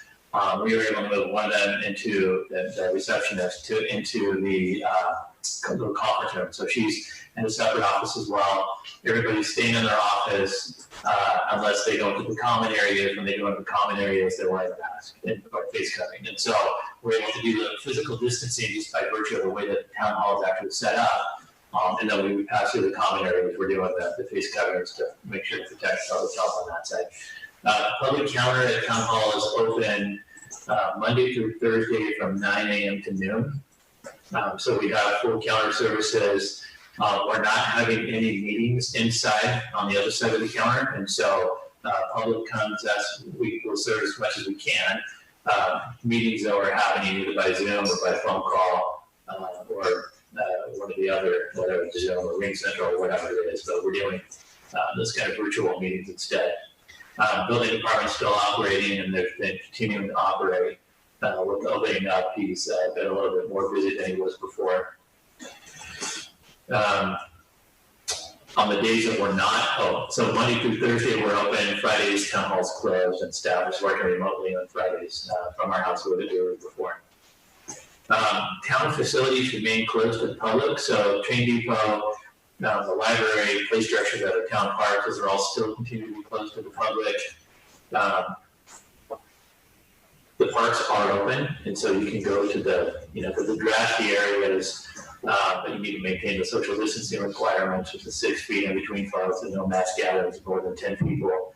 We were able to move one of them into the receptionist into the little conference room. So she's in a separate office as well. Everybody's staying in their office unless they go into the common areas. When they go into the common areas, they're wearing a mask or face covering. And so we're able to do the physical distancing just by virtue of the way that the town hall is actually set up. And then when we pass through the common areas, we're doing the face coverings to make sure to protect public health on that side. Public counter at town hall is open Monday through Thursday from 9 a.m. to noon. So we have full counter services. We're not having any meetings inside on the other side of the counter. And so public comes, we will serve as much as we can. Meetings though are happening either by Zoom or by phone call or one of the other, whatever, Zoom or Ring Central or whatever it is. But we're doing those kind of virtual meetings instead. Building department's still operating, and they've been continuing to operate. With opening up, he's been a little bit more busy than he was before. On the days that we're not, so Monday through Thursday we're open, Fridays town hall's closed, and staff is working remotely on Fridays from our house where they were before. Town facilities remain closed to the public, so Train Depot, the library, play structures at our town park, those are all still continue to be closed to the public. The parks are open, and so you can go to the grassy areas, but you need to maintain the social distancing requirements, which is 6 feet in between folks and no mass gatherings of more than 10 people.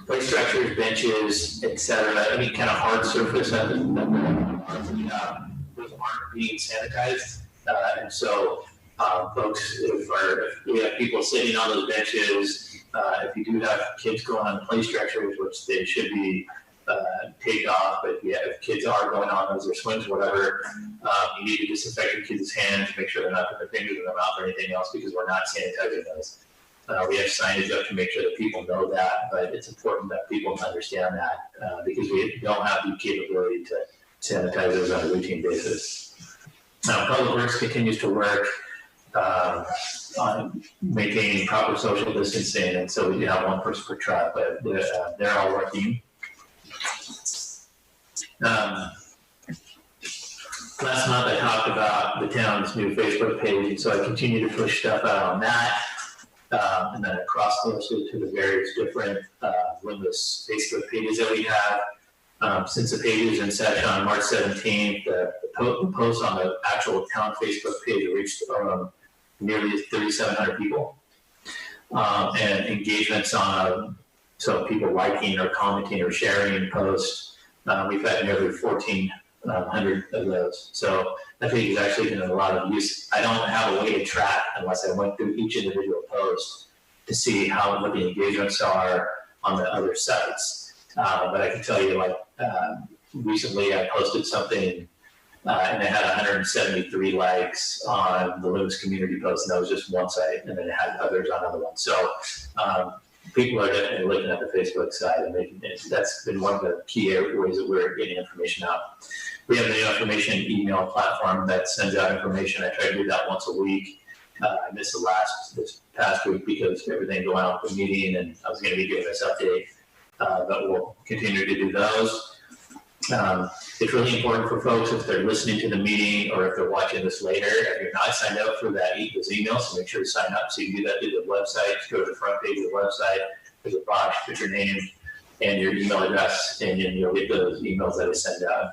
Play structures, benches, etc. Any kind of hard surface those aren't being sanitized, and so folks, if we have people sitting on those benches, if you do have kids going on the play structures, which they should be taped off, but yeah, if kids are going on those or swings, whatever, you need to disinfect your kids' hands, make sure they're not putting their fingers in their mouth or anything else, because we're not sanitizing those. We have signage up to make sure that people know that, but it's important that people understand that because we don't have the capability sanitizers on a routine basis. Public Works continues to work on maintaining proper social distancing, and so we do have one person per truck, but they're all working. Last month I talked about the town's new Facebook page, and so I continue to push stuff out on that. And then across posted to the various different Loomis Facebook pages that we have. Since the page was in session on March 17th, the post on the actual town Facebook page reached nearly 3,700 people. And engagements on, so people liking or commenting or sharing posts, we've had nearly 1,400 of those. So that page is actually getting a lot of use. I don't have a way to track unless I went through each individual post to see what the engagements are on the other sites. But I can tell you, recently I posted something and it had 173 likes on the Loomis community post, and that was just one site, and then it had others on other ones. So people are definitely looking at the Facebook side, and that's been one of the key ways that we're getting information out. We have the information email platform that sends out information. I try to do that once a week. I missed this past week because everything going on with the meeting, and I was going to be giving this update, but we'll continue to do those. It's really important for folks, if they're listening to the meeting or if they're watching this later, if you're not signed up for those emails, so make sure to sign up. So you can do that through the website. Just go to the front page of the website. There's a box, put your name and your email address, and then you'll get those emails that I send out.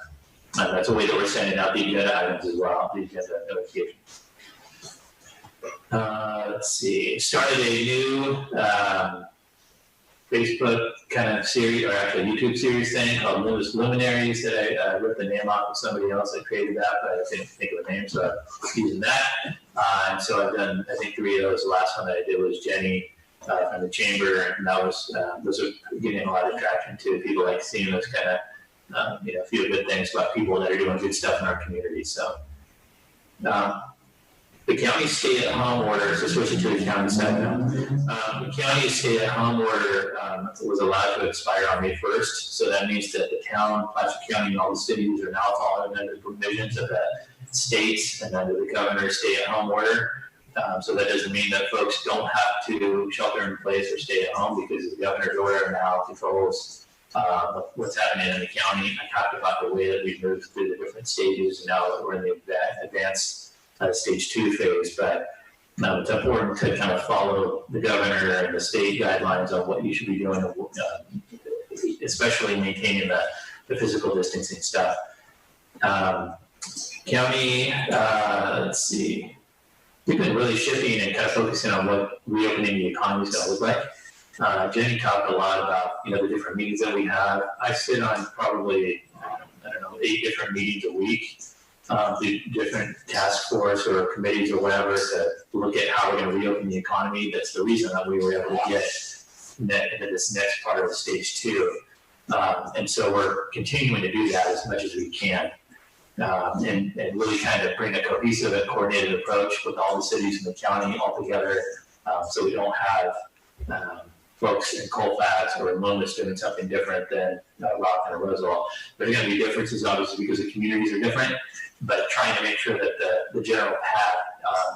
That's a way that we're sending out the agenda items as well, the agenda notification. Let's see, started a new Facebook kind of series, or actually YouTube series thing called Loomis Luminaries that I ripped the name off of somebody else that created that, but I didn't think of a name, so I'm using that. And so I've done, I think, 3 of those. The last one that I did was Jenny from the chamber, and that was, those are getting a lot of traction too. People like seeing those kind of, feel good things about people that are doing good stuff in our community. So, the county stay-at-home order, so switching to the county side now. The county stay-at-home order was allowed to expire on May 1st. So that means that the town, Placer County, and all the cities are now following under the provisions of the states and under the governor's stay-at-home order. So that doesn't mean that folks don't have to shelter in place or stay at home, because the governor's order now controls what's happening in the county. I talked about the way that we've moved through the different stages, and now that we're in the advanced stage 2 phase, but it's important to kind of follow the governor and the state guidelines on what you should be doing, especially maintaining the physical distancing stuff. County, let's see, we've been really shifting and kind of focusing on what reopening the economy is going to look like. Jenny talked a lot about, the different meetings that we have. I sit on probably, 8 different meetings a week. The different task force or committees or whatever to look at how we're going to reopen the economy. That's the reason that we were able to get into this next part of stage 2. And so we're continuing to do that as much as we can. And really kind of bring a cohesive and coordinated approach with all the cities in the county all together, so we don't have folks in Colfax or in Loomis doing something different than Rockland or Roswell. There's going to be differences, obviously, because the communities are different, but trying to make sure that the general path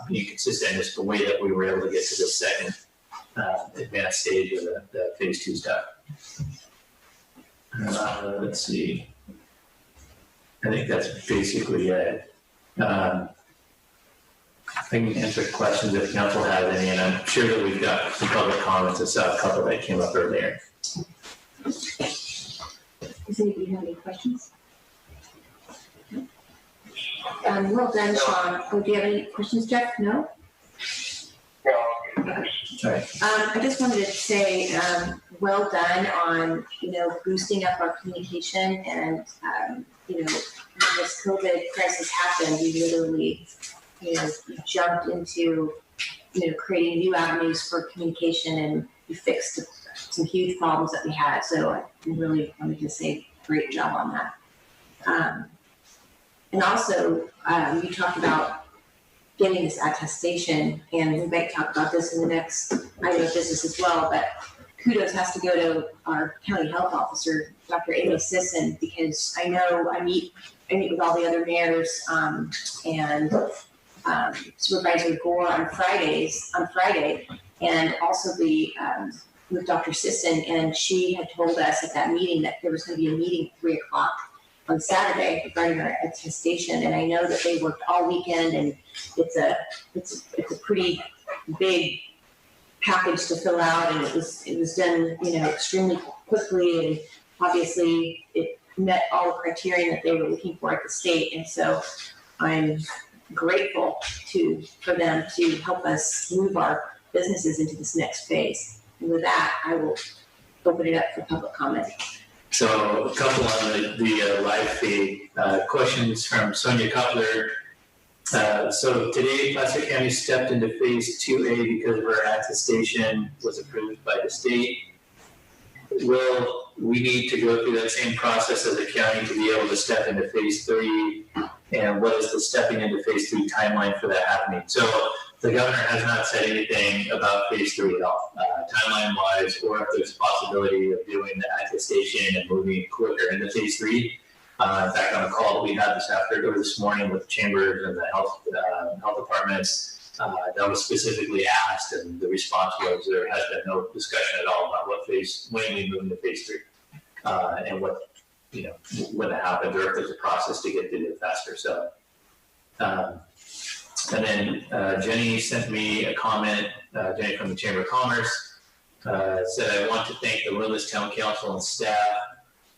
being consistent is the way that we were able to get to the second advanced stage of the phase 2 stuff. Let's see. I think that's basically it. I can answer questions if council has any, and I'm sure that we've got some public comments. I saw a couple that came up earlier. Does anybody have any questions? Well done, Sean. Oh, do you have any questions, Jeff? No? Sorry. I just wanted to say, well done on, boosting up our communication, and, when this COVID crisis happened, we literally, jumped into, creating new avenues for communication, and we fixed some huge problems that we had. So I really wanted to say great job on that. And also, you talked about getting this attestation, and we might talk about this in the next item of business as well, but kudos has to go to our county health officer, Dr. Amy Sisson, because I know I meet I meet with all the other mayors, and Supervisor Gore on Friday, and also with Dr. Sisson, and she had told us at that meeting that there was going to be a meeting at 3:00 on Saturday regarding our attestation, and I know that they worked all weekend, and it's a pretty big package to fill out, and it was done, extremely quickly, and obviously it met all the criteria that they were looking for at the state, and so I'm grateful for them to help us move our businesses into this next phase. And with that, I will open it up for public comment. So a couple on the live feed, questions from Sonia Cutler. So today, Placer County stepped into phase 2A because of our attestation was approved by the state. Will we need to go through that same process as a county to be able to step into phase 3? And what is the stepping into phase 3 timeline for that happening? So the governor has not said anything about phase 3 at all, timeline wise, or if there's a possibility of doing the attestation and moving quicker into phase 3. In fact, on a call that we had this morning with the chambers and the health departments, that was specifically asked, and the response was there has been no discussion at all about when we move into phase 3, and what, when that happens, or if there's a process to get through it faster. So, and then Jenny sent me a comment, Jenny from the Chamber of Commerce, said, I want to thank the Loomis Town Council and staff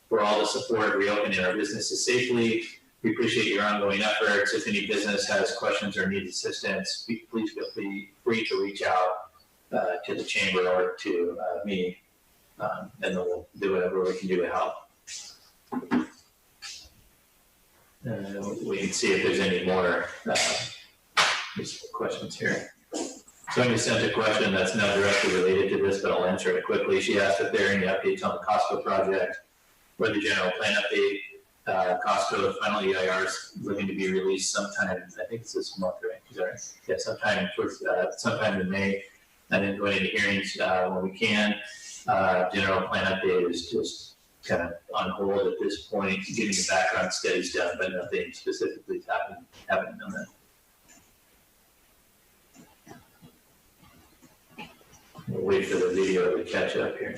for all the support of reopening our businesses safely. We appreciate your ongoing efforts. If any business has questions or needs assistance, please feel free to reach out to the chamber or to me, and then we'll do whatever we can do to help. We can see if there's any more questions here. Sonia sent a question that's not directly related to this, but I'll answer it quickly. She asked if there are any updates on the Costco project or the general plan update. Costco final EIR is looking to be released sometime, I think it's this month, right? Is that right? Yeah, sometime in May, and then going into hearings when we can. General plan update is just kind of on hold at this point, getting the background studies done, but nothing specifically is happening on that. We'll wait for the video to catch up here.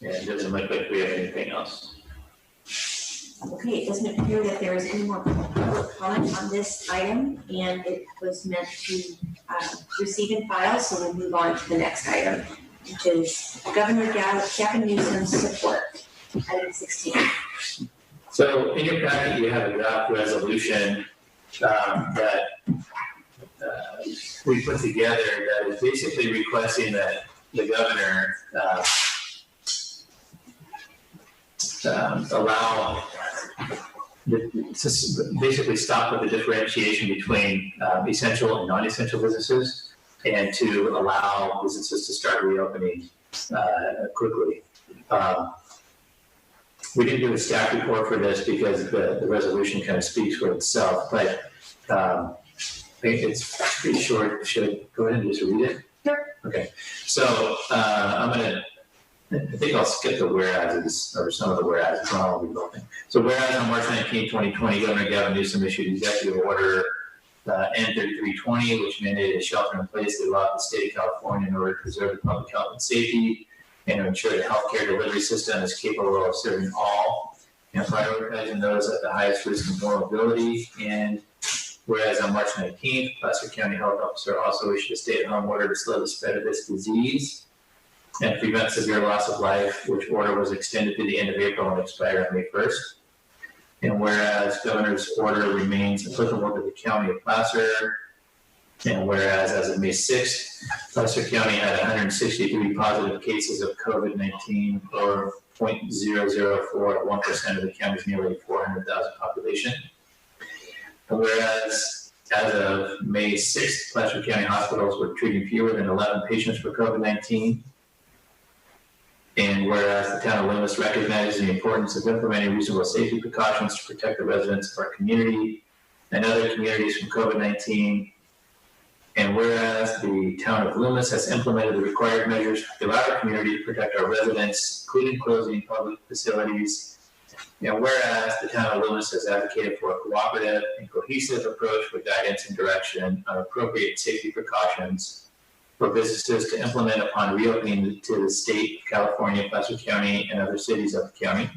Yeah, it doesn't look like we have anything else. Okay, it doesn't appear that there is any more public comment on this item, and it was meant to receive and file, so we'll move on to the next item, which is Governor Gavin Newsom's support, item 16. So in your packet, you have a draft resolution that we put together that is basically requesting that the governor allow to basically stop with the differentiation between essential and non-essential businesses, and to allow businesses to start reopening quickly. We didn't do a staff report for this because the resolution kind of speaks for itself, but I think it's pretty short. Should I go ahead and just read it? Sure. Okay, so I think I'll skip the whereases, or some of the whereases, not all of the thing. So whereas on March 19, 2020, Governor Gavin Newsom issued Executive Order N3320, which mandated a shelter-in-place that allowed the state of California in order to preserve the public health and safety and to ensure the healthcare delivery system is capable of serving all and prioritizing those at the highest risk of vulnerability. And whereas on March 19th, Placer County Health Officer also issued a stay-at-home order to slow the spread of this disease and prevent severe loss of life, which order was extended to the end of April and expired on May 1st. And whereas governor's order remains applicable to the county of Placer, and whereas as of May 6th, Placer County had 163 positive cases of COVID-19, or 0.004% of the county's nearly 400,000 population. And whereas As of May 6th, Placer County hospitals were treating fewer than 11 patients for COVID-19. And whereas the town of Loomis recognizes the importance of implementing reasonable safety precautions to protect the residents of our community and other communities from COVID-19, and whereas the town of Loomis has implemented the required measures throughout our community to protect our residents, including closing public facilities, and whereas the town of Loomis has advocated for a cooperative and cohesive approach for guidance and direction on appropriate safety precautions for businesses to implement upon reopening to the state of California, Placer County, and other cities of the county.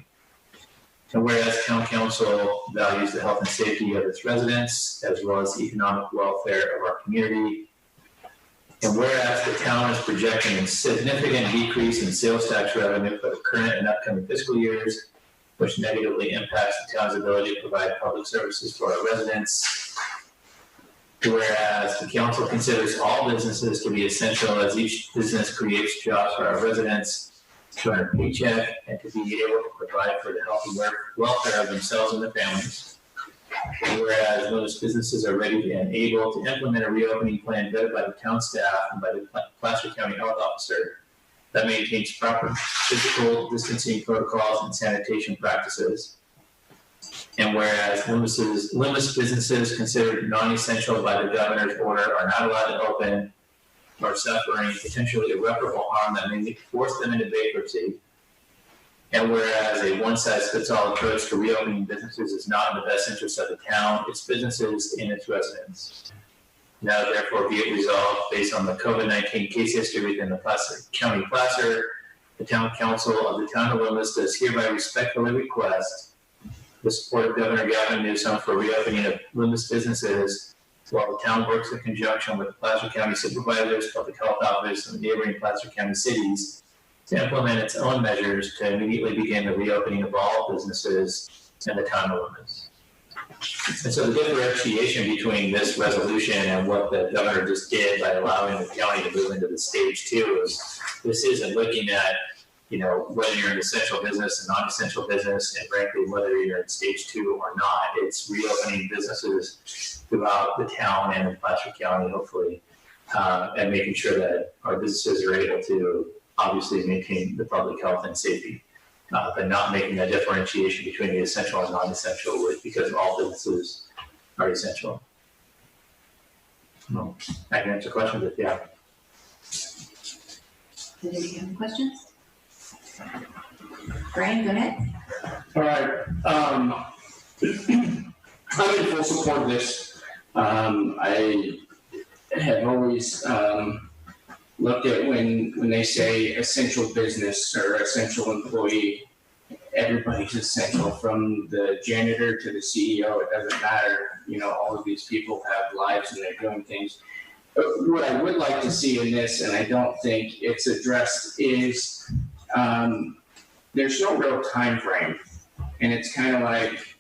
And whereas town council values the health and safety of its residents, as well as the economic welfare of our community. And whereas the town is projecting a significant decrease in sales tax revenue for the current and upcoming fiscal years, which negatively impacts the town's ability to provide public services for our residents. Whereas the council considers all businesses to be essential as each business creates jobs for our residents to earn a paycheck and to be able to provide for the health and welfare of themselves and their families. And whereas most businesses are ready and able to implement a reopening plan vetted by the town staff and by the Placer County Health Officer that maintains proper physical distancing protocols and sanitation practices. And whereas Loomis businesses considered non-essential by the governor's order are not allowed to open or suffering potentially irreparable harm that may force them into bankruptcy. And whereas a one-size-fits-all approach to reopening businesses is not in the best interest of the town, its businesses, and its residents. Now therefore be it resolved, based on the COVID-19 case history within the County Placer, the Town Council of the Town of Loomis does hereby respectfully request the support of Governor Gavin Newsom for reopening of Loomis businesses while the town works in conjunction with the Placer County Supervisors, Public Health Office, and the neighboring Placer County cities to implement its own measures to immediately begin the reopening of all businesses in the town of Loomis. And so the differentiation between this resolution and what the governor just did by allowing the county to move into the stage 2 is this isn't looking at, whether you're an essential business and non-essential business, and frankly, whether you're in stage 2 or not. It's reopening businesses throughout the town and in Placer County, hopefully, and making sure that our businesses are able to obviously maintain the public health and safety, but not making that differentiation between the essential and non-essential because all businesses are essential. Well, I can answer questions if you have. Did you have any questions? Brian, go ahead. All right. I'm in full support of this. I have always looked at when they say essential business or essential employee, everybody's essential, from the janitor to the CEO. It doesn't matter. All of these people have lives and they're doing things. What I would like to see in this, and I don't think it's addressed, is there's no real time frame, and it's kind of like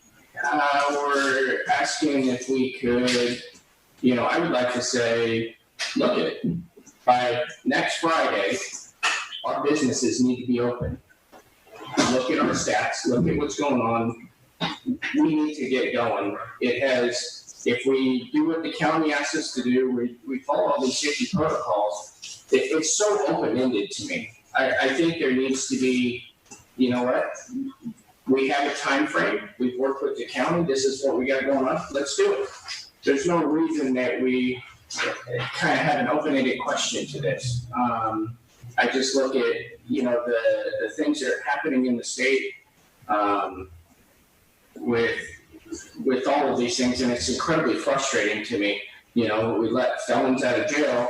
we're asking if we could, I would like to say, look at by next Friday, our businesses need to be open. Look at our stats, look at what's going on. We need to get going. If we do what the county asks us to do, we follow all these safety protocols. It's so open-ended to me. I think there needs to be, we have a time frame. We've worked with the county. This is what we got going on. Let's do it. There's no reason that we kind of have an open-ended question to this. I just look at, the things that are happening in the state with all of these things, and it's incredibly frustrating to me. We let felons out of jail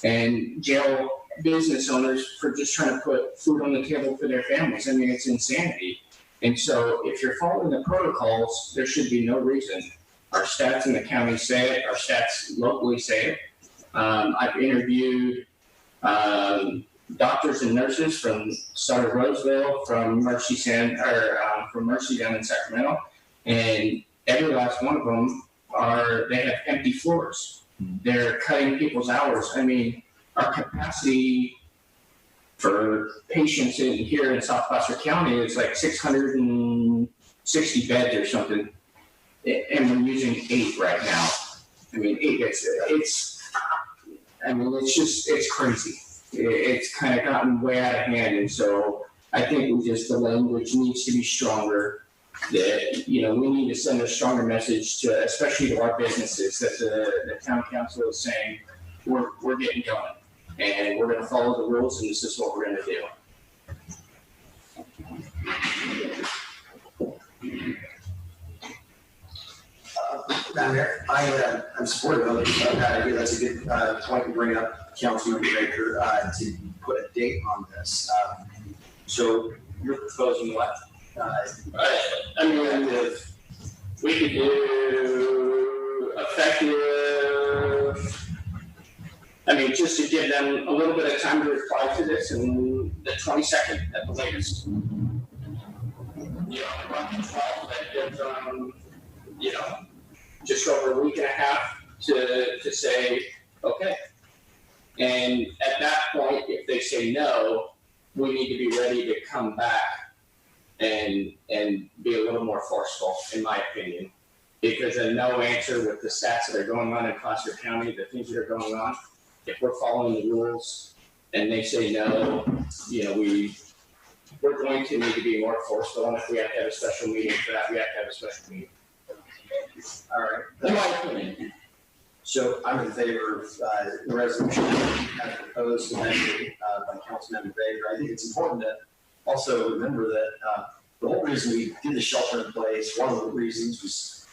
and jail business owners for just trying to put food on the table for their families. I mean, it's insanity. And so if you're following the protocols, there should be no reason. Our stats in the county say it, our stats locally say it. I've interviewed doctors and nurses from Sutter Roseville, from Mercy down in Sacramento, and every last one of them they have empty floors. They're cutting people's hours. I mean, our capacity for patients here in South Placer County is like 660 beds or something, and we're using 8 right now. I mean, it's crazy. It's kind of gotten way out of hand, and so I think the language needs to be stronger. That, we need to send a stronger message to, especially to our businesses, that the town council is saying, we're getting going, and we're gonna follow the rules, and this is what we're gonna do. I'm supportive of that idea. That's a good point to bring up, Councilman Baker, to put a date on this. So you're proposing what? I mean, if we could do effective, just to give them a little bit of time to reply to this, and the 22nd at the latest. Around the 12th, that gives them, just over a week and a half to say, okay. And at that point, if they say no, we need to be ready to come back and be a little more forceful, in my opinion. Because a no answer with the stats that are going on in Placer County, the things that are going on, if we're following the rules and they say no, we're going to need to be more forceful. And if we have to have a special meeting for that, we have to have a special meeting. All right. In my opinion. So I'm in favor of the resolution as proposed and amended by Councilmember Baker. I think it's important to also remember that the whole reason we did the shelter in place, one of the reasons was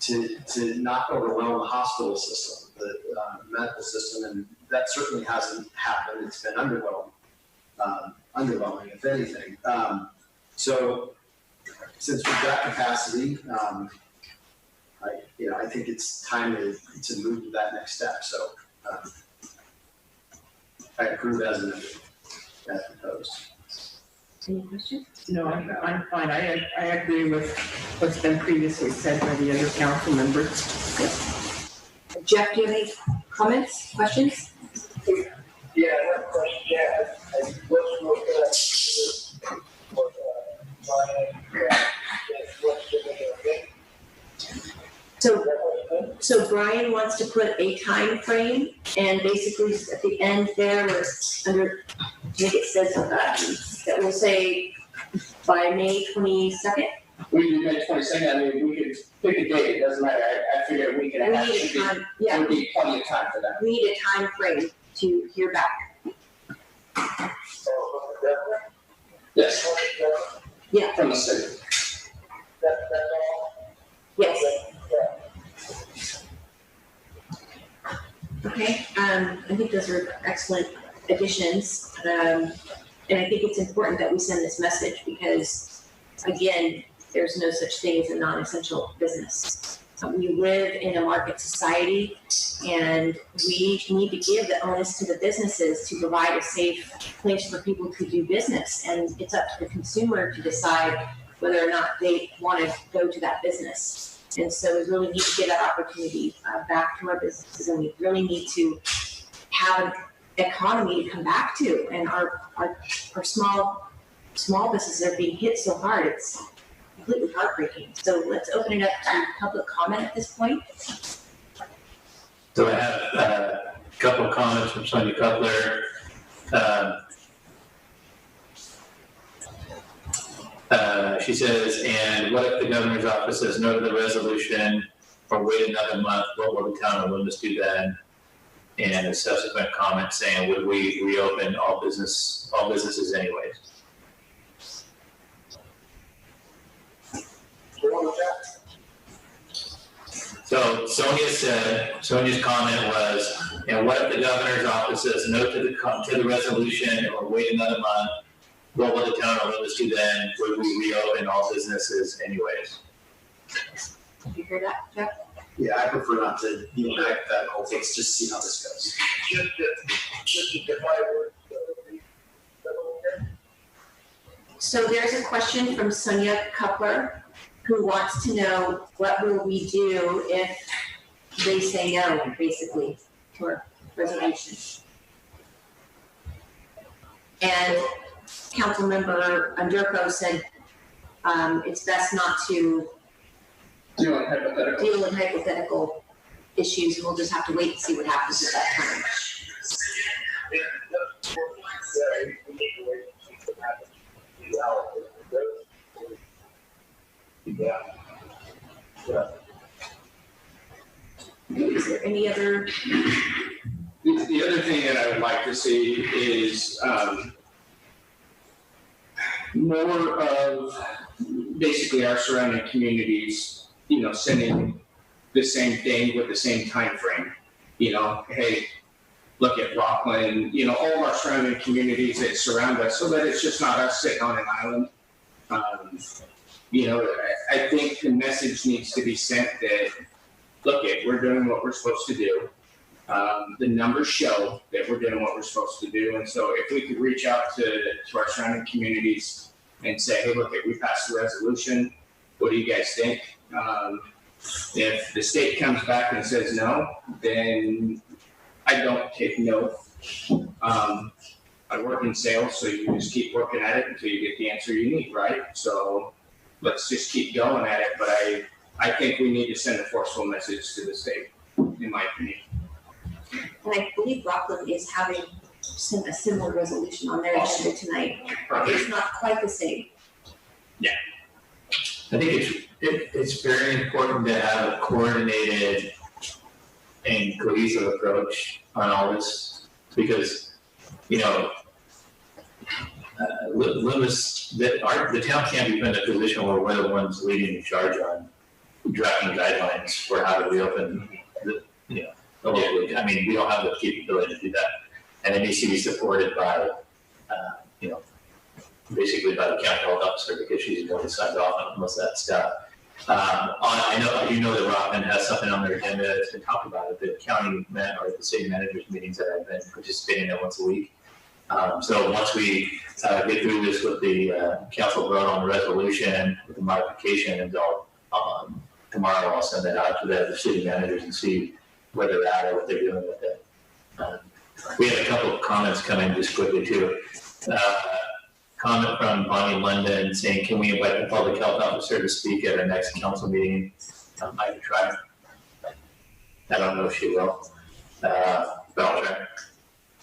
to not overwhelm the hospital system, the medical system, and that certainly hasn't happened. It's been underwhelming, if anything. So since we've got capacity, I think it's time to move to that next step. So I approve as amended, as proposed. Any questions? No, I'm fine. I agree with what's been previously said by the other council members. Jeff, do you have any comments, questions? Yeah, I have a question. Yeah, I was looking at So Brian wants to put a time frame, and basically at the end there, where under, I think it says that will say by May 22nd. We do May 22nd. We could pick a date. It doesn't matter. I figure a week and a half would be plenty of time for that. We need a time frame to hear back. Yes. Yeah. From the city. that's all? Yes. Okay, I think those are excellent additions. And I think it's important that we send this message because, again, there's no such thing as a non-essential business. We live in a market society, and we need to give the onus to the businesses to provide a safe place for people to do business. And it's up to the consumer to decide whether or not they want to go to that business. And so we really need to give that opportunity back to our businesses, and we really need to have an economy to come back to. And our small businesses are being hit so hard, it's completely heartbreaking. So let's open it up to public comment at this point. So I have a couple of comments from Sonia Cutler. She says, and what if the governor's office says no to the resolution or wait another month? What will the town of Loomis do then? And a subsequent comment saying, would we reopen all businesses anyways? So Sonia's comment was, and what if the governor's office says no to the resolution or wait another month? What will the town of Loomis do then? Would we reopen all businesses anyways? Did you hear that, Jeff? Yeah, I prefer not to be hypothetical. Let's just see how this goes. Just to define words. So there's a question from Sonia Cutler, who wants to know what will we do if they say no, basically, to our resolution. And Councilmember Underco said it's best not to Doing hypothetical. deal with hypothetical issues, and we'll just have to wait and see what happens at that time. We need to wait and see what happens. Yeah. Is there any other? The other thing that I would like to see is, more of basically our surrounding communities, sending the same thing with the same time frame. Hey, look at Rockland, all of our surrounding communities that surround us, so that it's just not us sitting on an island. I think the message needs to be sent that, look, we're doing what we're supposed to do. The numbers show that we're doing what we're supposed to do. And so if we could reach out to our surrounding communities and say, hey, look, we passed a resolution. What do you guys think? If the state comes back and says no, then I don't take no. I work in sales, so you just keep working at it until you get the answer you need, right? So let's just keep going at it. But I think we need to send a forceful message to the state, in my opinion. And I believe Rockland is having a similar resolution on their agenda tonight. It's not quite the same. I think it's very important to have a coordinated and cohesive approach on all this, because, Loomis, the town can't be put in a position where we're the ones leading the charge on drafting guidelines for how to reopen the local. I mean, we don't have the capability to do that, and it needs to be supported by, basically by the county health officer, because she's going to sign off on most of that stuff. I do know that Rockland has something on their agenda that's been talked about at the county or the city managers meetings that I've been participating in once a week. So once we get through this with the council vote on the resolution with the modification, and tomorrow I'll send that out to the city managers and see where they're at or what they're doing with it. We had a couple of comments come in just quickly too. Comment from Bonnie London saying, can we invite the public health officer to speak at our next council meeting? I can try. I don't know if she will, but I'll try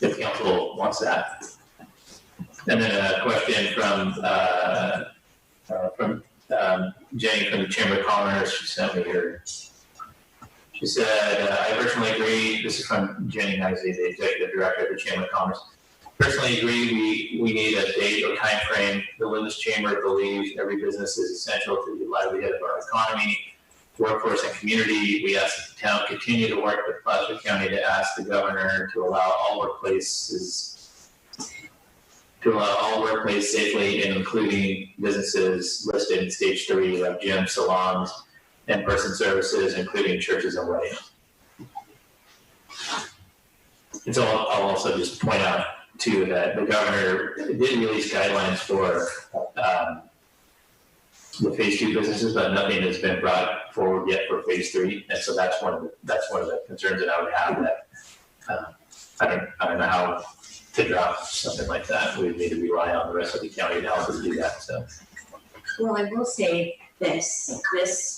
if council wants that. And then a question from Jenny from the Chamber of Commerce. She sent me here. She said, I personally agree. This is from Jenny Nicely, the executive director of the Chamber of Commerce. Personally agree, we need a date or time frame. The Loomis Chamber believes every business is essential to the livelihood of our economy, workforce, and community. We ask that the town continue to work with Placer County to ask the governor to allow all workplaces safely, and including businesses listed in stage 3 like gyms, salons, in-person services, including churches and weddings. And so I'll also just point out too that the governor did release guidelines for the phase 2 businesses, but nothing has been brought forward yet for phase 3. And so that's one of the concerns that I would have, that I don't know how to drop something like that. We need to rely on the rest of the county to help us do that. So. Well, I will say this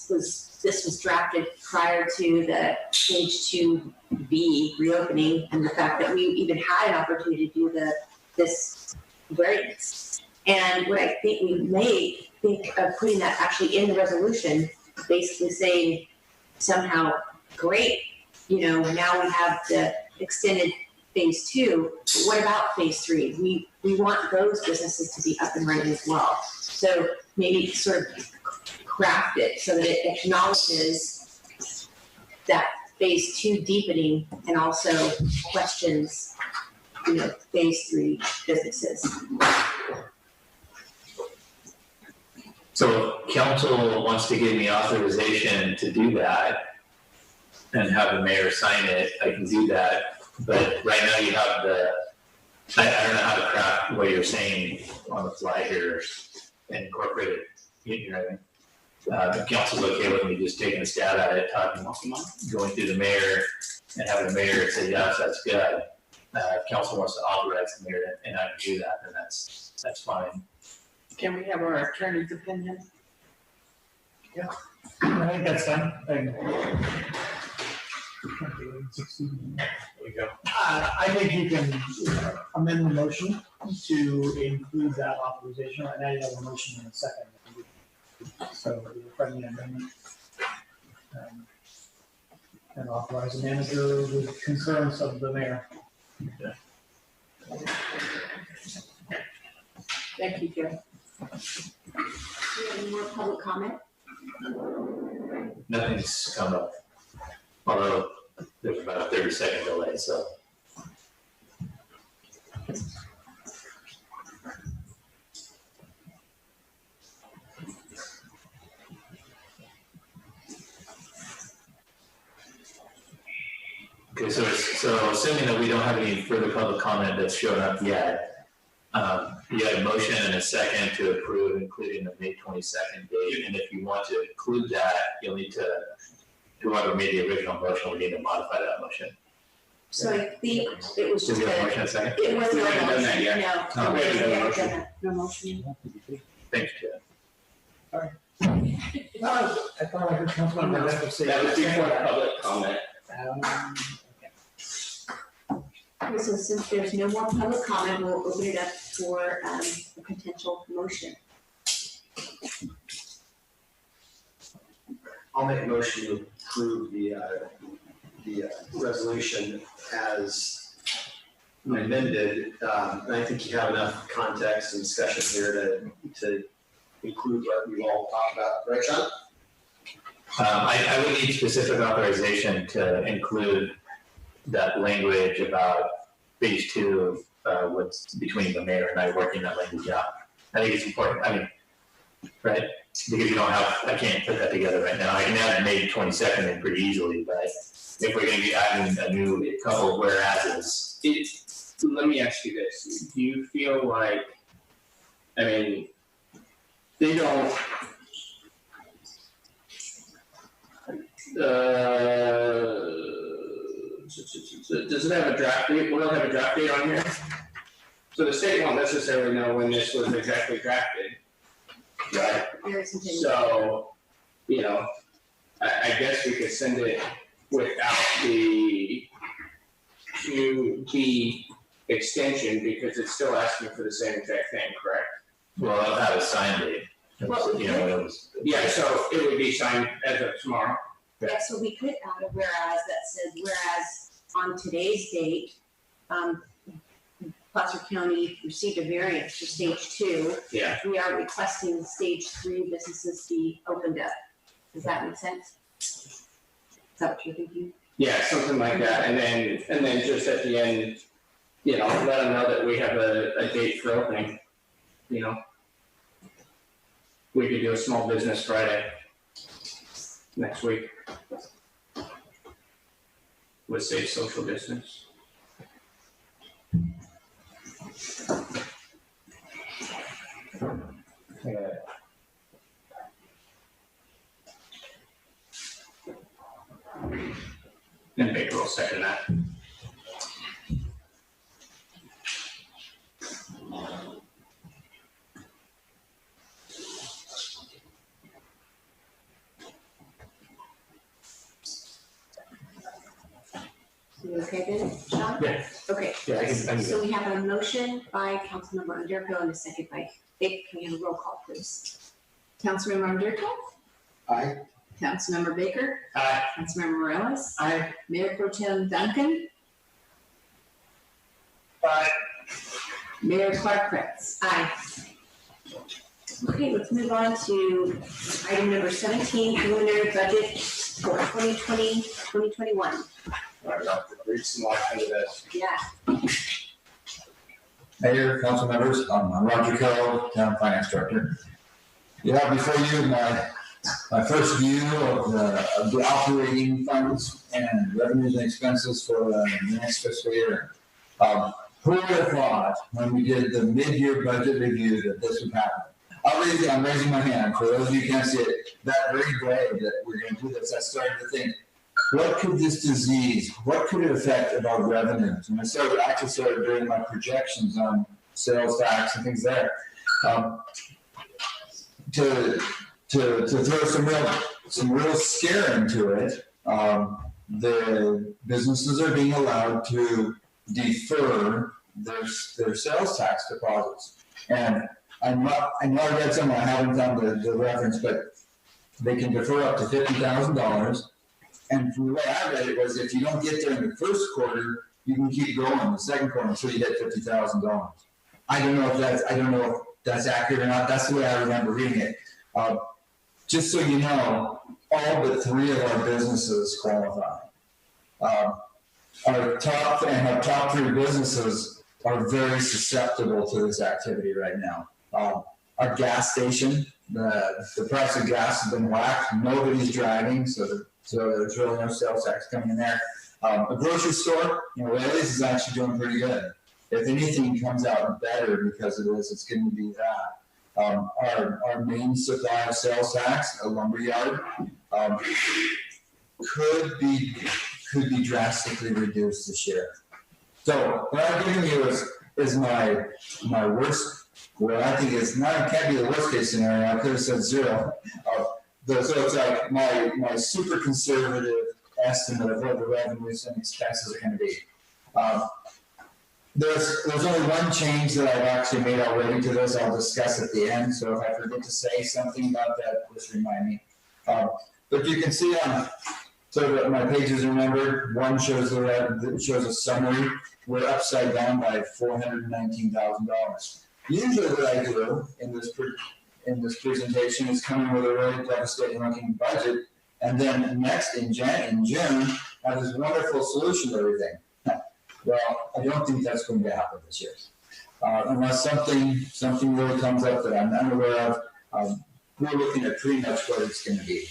was drafted prior to the stage 2B reopening, and the fact that we even had an opportunity to do this variance. And what I think we may think of putting that actually in the resolution, basically saying somehow, great, now we have the extended phase 2, but what about phase 3? We want those businesses to be up and running as well. So maybe sort of craft it so that it acknowledges that phase 2 deepening and also questions, phase 3 businesses. So council wants to give me authorization to do that and have the mayor sign it. I can do that, but right now you have I don't know how to craft what you're saying on the fly here and incorporate it. The council's okay with me just taking a stab at it, going through the mayor and having the mayor say, yes, that's good. If council wants to authorize the mayor and I can do that, then that's fine. Can we have our attorney's opinion? Yeah. I think that's fine. There we go. I think you can amend the motion to include that authorization. Right now you have a motion in a second. So you're friendly amendment. And authorize the manager with concurrence of the mayor. Thank you, Joe. Do you have any more public comment? Nothing's come up, although there's about a 30-second delay, so. Okay, so assuming that we don't have any further public comment that's shown up yet, you had a motion and a second to approve, including the May 22nd date, and if you want to include that, you'll need to, whoever made the original motion, we need to modify that motion. So I think it was Do just we have a a, motion and a second? it was We no haven't done that motion, yet. no. No, we haven't done a motion. No motion. Thank you, Chad. I thought I heard Councilmember Nestor say. That was before public comment. Okay, so since there's no more public comment, we'll open it up for a potential motion. I'll make a motion to approve the resolution as amended. And I think you have enough context and discussion here to include what we've all talked about, right, Sean? I would need specific authorization to include that language about phase 2 of what's between the mayor and I working that language out. I think it's important, I mean, right? Because you don't have, I can't put that together right now. I can add May 22nd in pretty easily, but if we're gonna be adding a new couple of whereases. Let me ask you this, do you feel like, I mean, they don't, does it have a draft date? Will it have a draft date on here? So the state won't necessarily know when this was exactly drafted, right? There is something. So, you know, I guess we could send it without the new B extension because it's still asking for the same exact thing, correct? Well, I'll have a sign date. Well, You know, it was. Yeah, so it would be signed as of tomorrow. Yeah, so we could add a whereas that said, whereas on today's date, Placer County received a variance for stage 2. Yeah. We are requesting stage 3 businesses be opened up. Does that make sense? Is that what you're thinking? Yeah, something like that, and then just at the end, you know, let them know that we have a date for opening, you know. We could do a small business Friday next week. With safe social distance. And Baker will second that. You okay then, Sean? Yeah. Okay. Yeah, I can So we have a motion by Councilmember Underhill and a second by Baker. Can we have a roll call, please? Councilmember Underhill? Aye. Councilmember Baker? Aye. Councilmember Morales? Aye. Mayor Pro Tem Duncan? Aye. Mayor Clark Fritz? Aye. Okay, let's move on to item number 17, preliminary budget for 2020, 2021. All right, I'll read some more into this. Yeah. Mayor, council members, I'm Roger Carroll, Town Finance Director. You have before you my first view of the operating funds and revenues and expenses for the next fiscal year. Who would have thought when we did the mid-year budget review that this would happen? I'm raising my hand. For those of you who can't see it, that very day that we're going to do this, I started to think, what could this disease, what could it affect about revenues? And I started doing my projections on sales tax and things there. To throw some real some real scare into it. The businesses are being allowed to defer their sales tax deposits. And I know I read somewhere, I haven't found the reference, but they can defer up to $50,000. And from the way I read it was, if you don't get there in the first quarter, you can keep going in the second quarter until you hit $50,000. I don't know if that's accurate or not. That's the way I remember reading it. Just so you know, all but 3 of our businesses qualify. Our top 3 businesses are very susceptible to this activity right now. Our gas station, the price of gas has been whacked. Nobody's driving, so there's really no sales tax coming in there. A grocery store, Rayleigh's is actually doing pretty good. If anything comes out better because of this, it's going to be that. Our main supply of sales tax, a lumber yard, could be drastically reduced this year. So what I'm giving you is my worst. What I think is not, it can't be the worst case scenario. I could have said 0. So it's like my super conservative estimate of what the revenues and expenses are going to be. There's only one change that I've actually made already to this. I'll discuss at the end. So if I forget to say something about that, just remind me. But you can see so that my pages are numbered. One shows shows a summary. We're upside down by $419,000. Usually what I do in this presentation is come in with a really devastating looking budget, and then next in June have this wonderful solution to everything. Well, I don't think that's going to happen this year, unless something really comes up that I'm unaware of. We're looking at pretty much what it's going to be.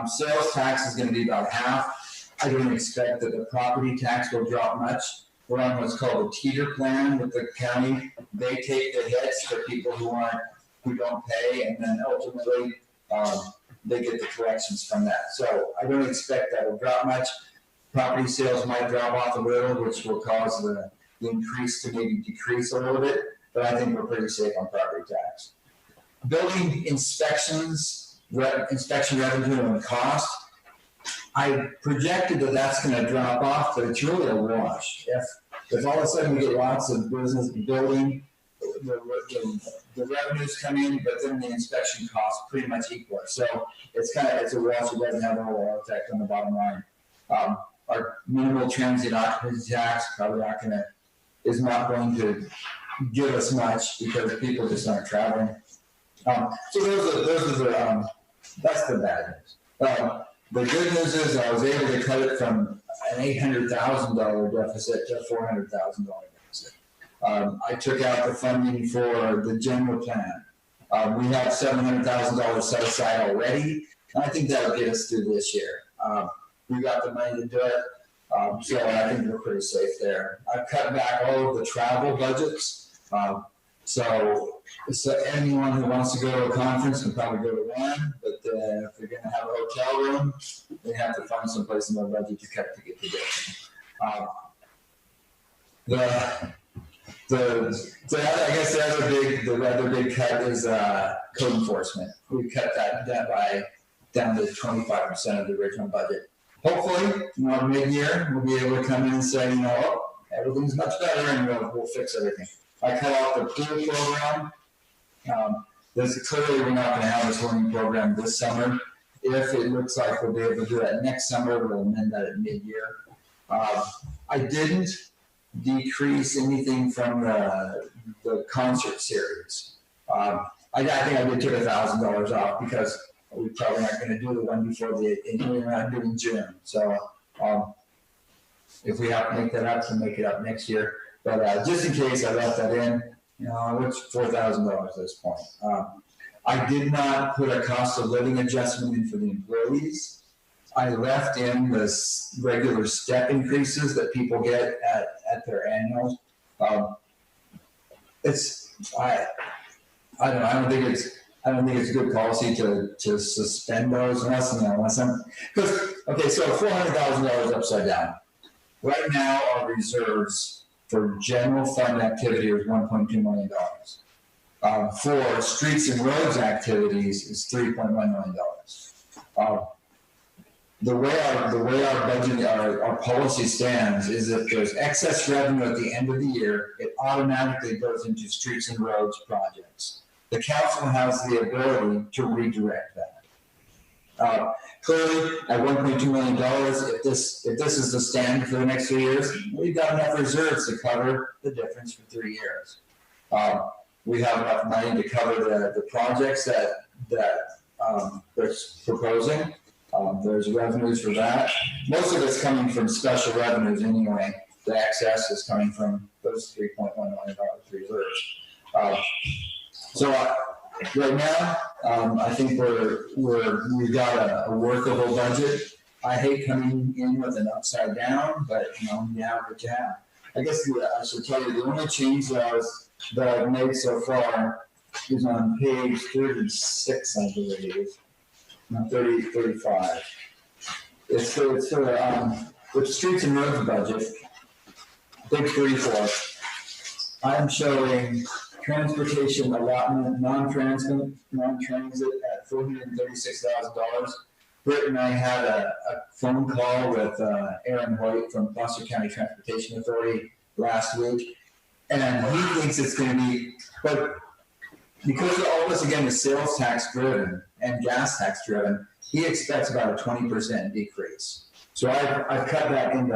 Sales tax is going to be about half. I don't expect that the property tax will drop much. We're on what's called a teeter plan with the county. They take the hits for people who don't pay, and then ultimately they get the collections from that. So I don't expect that will drop much. Property sales might drop off a little, which will cause the increase to maybe decrease a little bit, but I think we're pretty safe on property tax. Building inspections, inspection revenue and cost, I projected that that's going to drop off, but it's really a wash. If all of a sudden we get lots of business building, the revenues come in, but then the inspection costs pretty much equal. So it's a wash. It doesn't have a whole effect on the bottom line. Our minimal transient occupancy tax is not going to give us much because people just aren't traveling. So that's the bad news. The good news is I was able to cut it from an $800,000 deficit to a $400,000 deficit. I took out the funding for the general plan. We have $700,000 set aside already, and I think that'll get us through this year. We got the money to do it, so I think we're pretty safe there. I've cut back all of the travel budgets, so anyone who wants to go to a conference can probably go to one, but if they're going to have a hotel room, they have to find some place in their budget to cut to get to I guess the other big cut is code enforcement. We cut that down to 25% of the original budget. Hopefully, mid-year, we'll be able to come in and say, everything's much better, and we'll fix everything. I cut off the pool program. Clearly, we're not going to have a swimming program this summer. If it looks like we'll be able to do that next summer, we'll amend that at mid-year. I didn't decrease anything from the concert series. I think I did take $1,000 off because we probably aren't going to do the one before we're not doing June. So if we have to make that up, we'll make it up next year. But just in case I left that in, it's $4,000 at this point. I did not put a cost of living adjustment in for the employees. I left in the regular step increases that people get at their annuals. I don't think it's good policy to suspend those unless I'm because so $400,000 upside down. Right now, our reserves for general fund activity is $1.2 million. For streets and roads activities is $3.1 million. The way our budget, our policy stands is if there's excess revenue at the end of the year, it automatically goes into streets and roads projects. The council has the ability to redirect that. Clearly, at $1.2 million, if this is the standard for the next 3 years, we've got enough reserves to cover the difference for 3 years. We have enough money to cover the projects that they're proposing. There's revenues for that. Most of it's coming from special revenues anyway. The excess is coming from those $3.1 million reserves. Right now, I think we've got a workable budget. I hate coming in with an upside down, but you have what you have. I guess I should tell you the only change that I've made so far is on page 36, I believe. No, 35. It's for the streets and roads budget, page 34. I'm showing transportation allotment, non-transit at $436,000. Britt and I had a phone call with Aaron Hoyt from Foster County Transportation Authority last week, and he thinks it's going to be, but because all of this again is sales tax driven and gas tax driven, he expects about a 20% decrease. So I've cut that in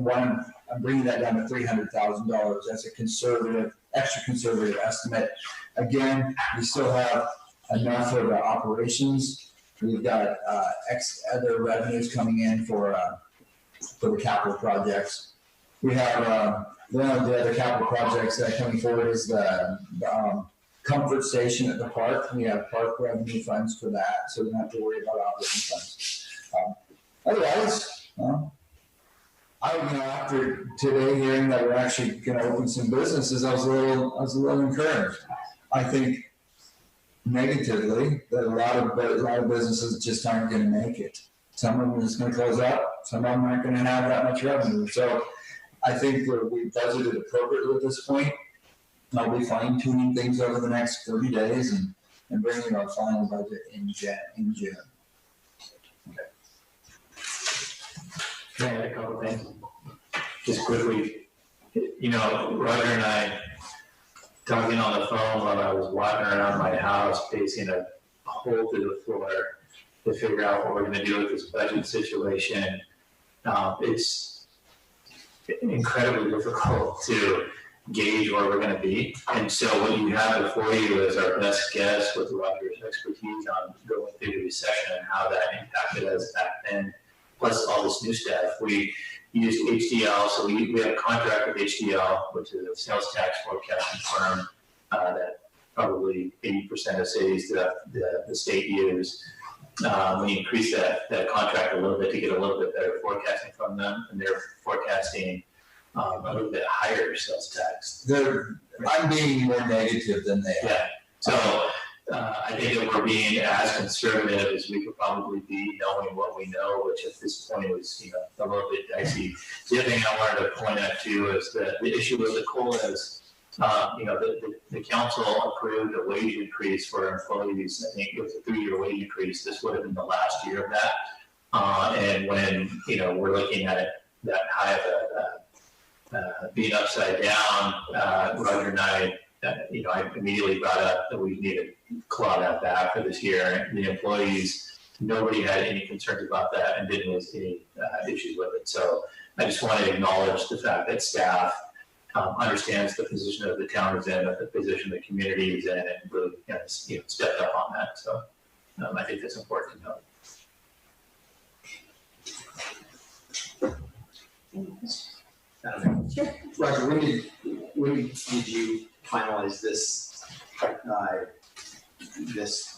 one. I'm bringing that down to $300,000. That's a extra conservative estimate. Again, we still have enough of the operations. We've got other revenues coming in for the capital projects. We have one of the other capital projects that are coming forward is the comfort station at the park. We have park revenue funds for that, so we don't have to worry about operating funds. Otherwise, after today hearing that we're actually going to open some businesses, I was a little encouraged. I think negatively that a lot of businesses just aren't going to make it. Some of them are just going to close up. Some of them aren't going to have that much revenue. So I think that we budgeted appropriately at this point. I'll be fine tuning things over the next 30 days and bringing our final budget in June. Can I add a couple things? Just quickly, Roger and I talking on the phone while I was walking around my house, pacing a hole through the floor to figure out what we're going to do with this budget situation. It's incredibly difficult to gauge where we're going to be. And so what you have before you is our best guess with Roger's expertise on going through the recession and how that impacted us back then, plus all this new stuff. We used HDL, so we have a contract with HDL, which is a sales tax forecasting firm that probably 80% of cities the state use. We increased that contract a little bit to get a little bit better forecasting from them, and they're forecasting a little bit higher sales tax. I'm being more negative than they are. Yeah. So I think that we're being as conservative as we could probably be, knowing what we know, which at this point is a little bit dicey. The other thing I wanted to point out too is that the issue with the COLA is, the council approved a wage increase for employees. I think it was a 3-year wage increase. This would have been the last year of that. And when we're looking at it that high of being upside down, Roger and I immediately brought up that we need to claw that back for this year. And the employees, nobody had any concerns about that and didn't have any issues with it. So I just want to acknowledge the fact that staff understands the position of the town is in, the position the community is in, and really stepped up on that. So I think that's important to know. Sure. Roger, when did you finalize this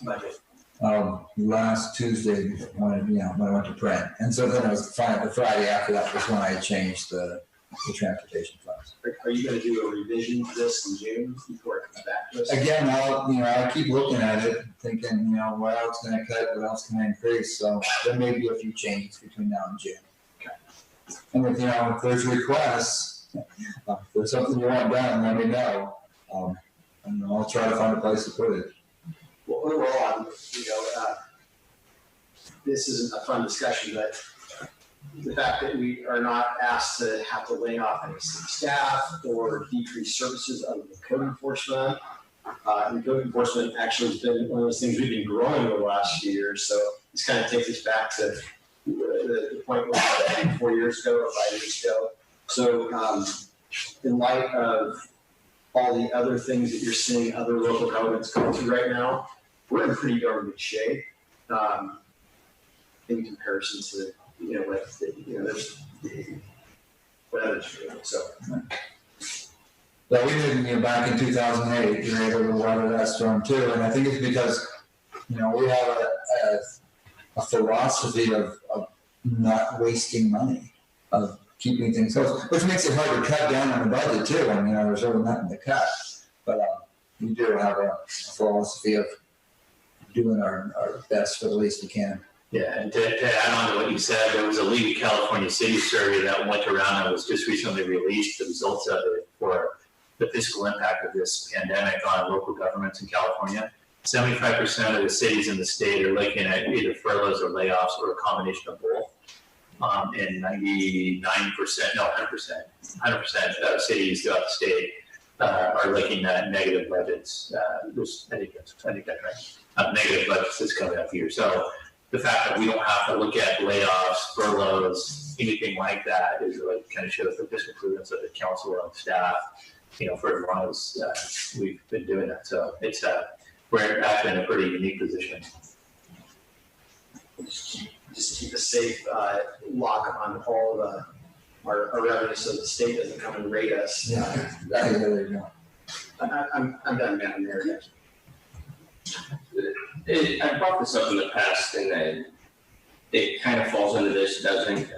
budget? Last Tuesday when I went to print, and so then it was the Friday after that was when I changed the transportation funds. Are you going to do a revision to this in June before it comes back to us? Again, I keep looking at it, thinking, what else can I cut, what else can I increase? So there may be a few changes between now and June. And if there's requests, if there's something you want done, let me know. And I'll try to find a place to put it. Well, overall, this isn't a fun discussion, but the fact that we are not asked to have to lay off any city staff or decrease services other than code enforcement. And code enforcement actually has been one of those things we've been growing over the last few years. So this kind of takes us back to the point where we were 4 years ago or 5 years ago. So in light of all the other things that you're seeing other local governments going through right now, we're in pretty darn good shape in comparison to, there's what others are doing. So. But we did, back in 2008, you were able to weather that storm too. And I think it's because, we have a philosophy of not wasting money, of keeping things close, which makes it hard to cut down on the budget too. I mean, there's really nothing to cut. But we do have a philosophy of doing our best for the least we can. Yeah, and to add on to what you said, there was a League of California City survey that went around and was just recently released, the results of it for the fiscal impact of this pandemic on local governments in California. 75% of the cities in the state are looking at either furloughs or layoffs or a combination of both. And 100% of cities throughout the state are looking at negative budgets. I think that's right. Negative budgets this coming up year. So the fact that we don't have to look at layoffs, furloughs, anything like that is really kind of shows the fiscal prudence of the council and staff, for as long as we've been doing that. So it's we're actually in a pretty unique position. Just keep a safe lock on all of our revenue so the state doesn't come and raid us. Yeah, there you go. I'm done, man. I'm there. I brought this up in the past, and it kind of falls into this, doesn't?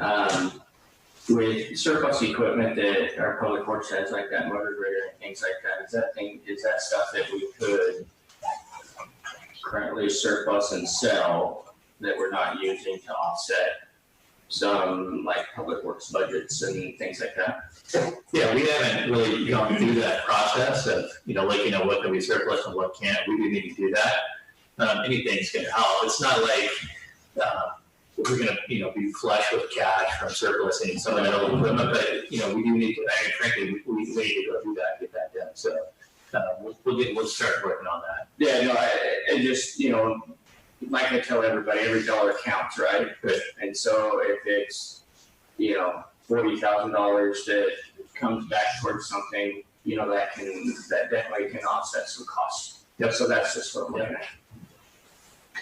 With surplus equipment that our public works has, like that motor grader and things like that, is that stuff that we could currently surplus and sell that we're not using to offset some like public works budgets and things like that? Yeah, we haven't really gone through that process of, looking at what can we surplus and what can't. We do need to do that. Anything's going to help. It's not like we're going to, be flush with cash from surplusing some of that old equipment, but, we do need to, frankly, we need to go do that, get that done. So we'll start working on that. Yeah, no, I just, like I tell everybody, every dollar counts, right? And so if it's, $40,000 that comes back towards something, that definitely can offset some costs. Yep. So that's just what I'm looking at.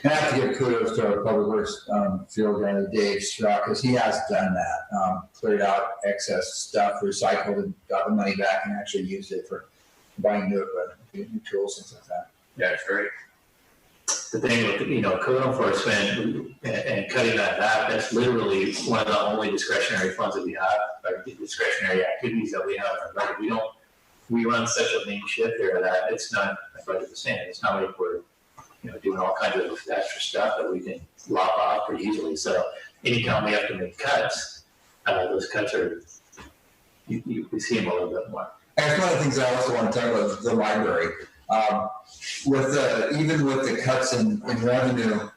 I have to give kudos to our public works field guy, Dave Strzok, because he has done that. Cleared out excess stuff, recycled, and got the money back, and actually used it for buying new equipment, new tools, things like that. Yeah, it's great. The thing with, code enforcement and cutting that back, that's literally one of the only discretionary funds that we have, or discretionary activities that we have in our budget. We run such a lean ship there that it's not, like I was saying, it's not like we're, doing all kinds of extra stuff that we can lop off pretty easily. So anytime we have to make cuts, those cuts are, we see them a little bit more. And one of the things I also want to talk about is the library. Even with the cuts in revenue,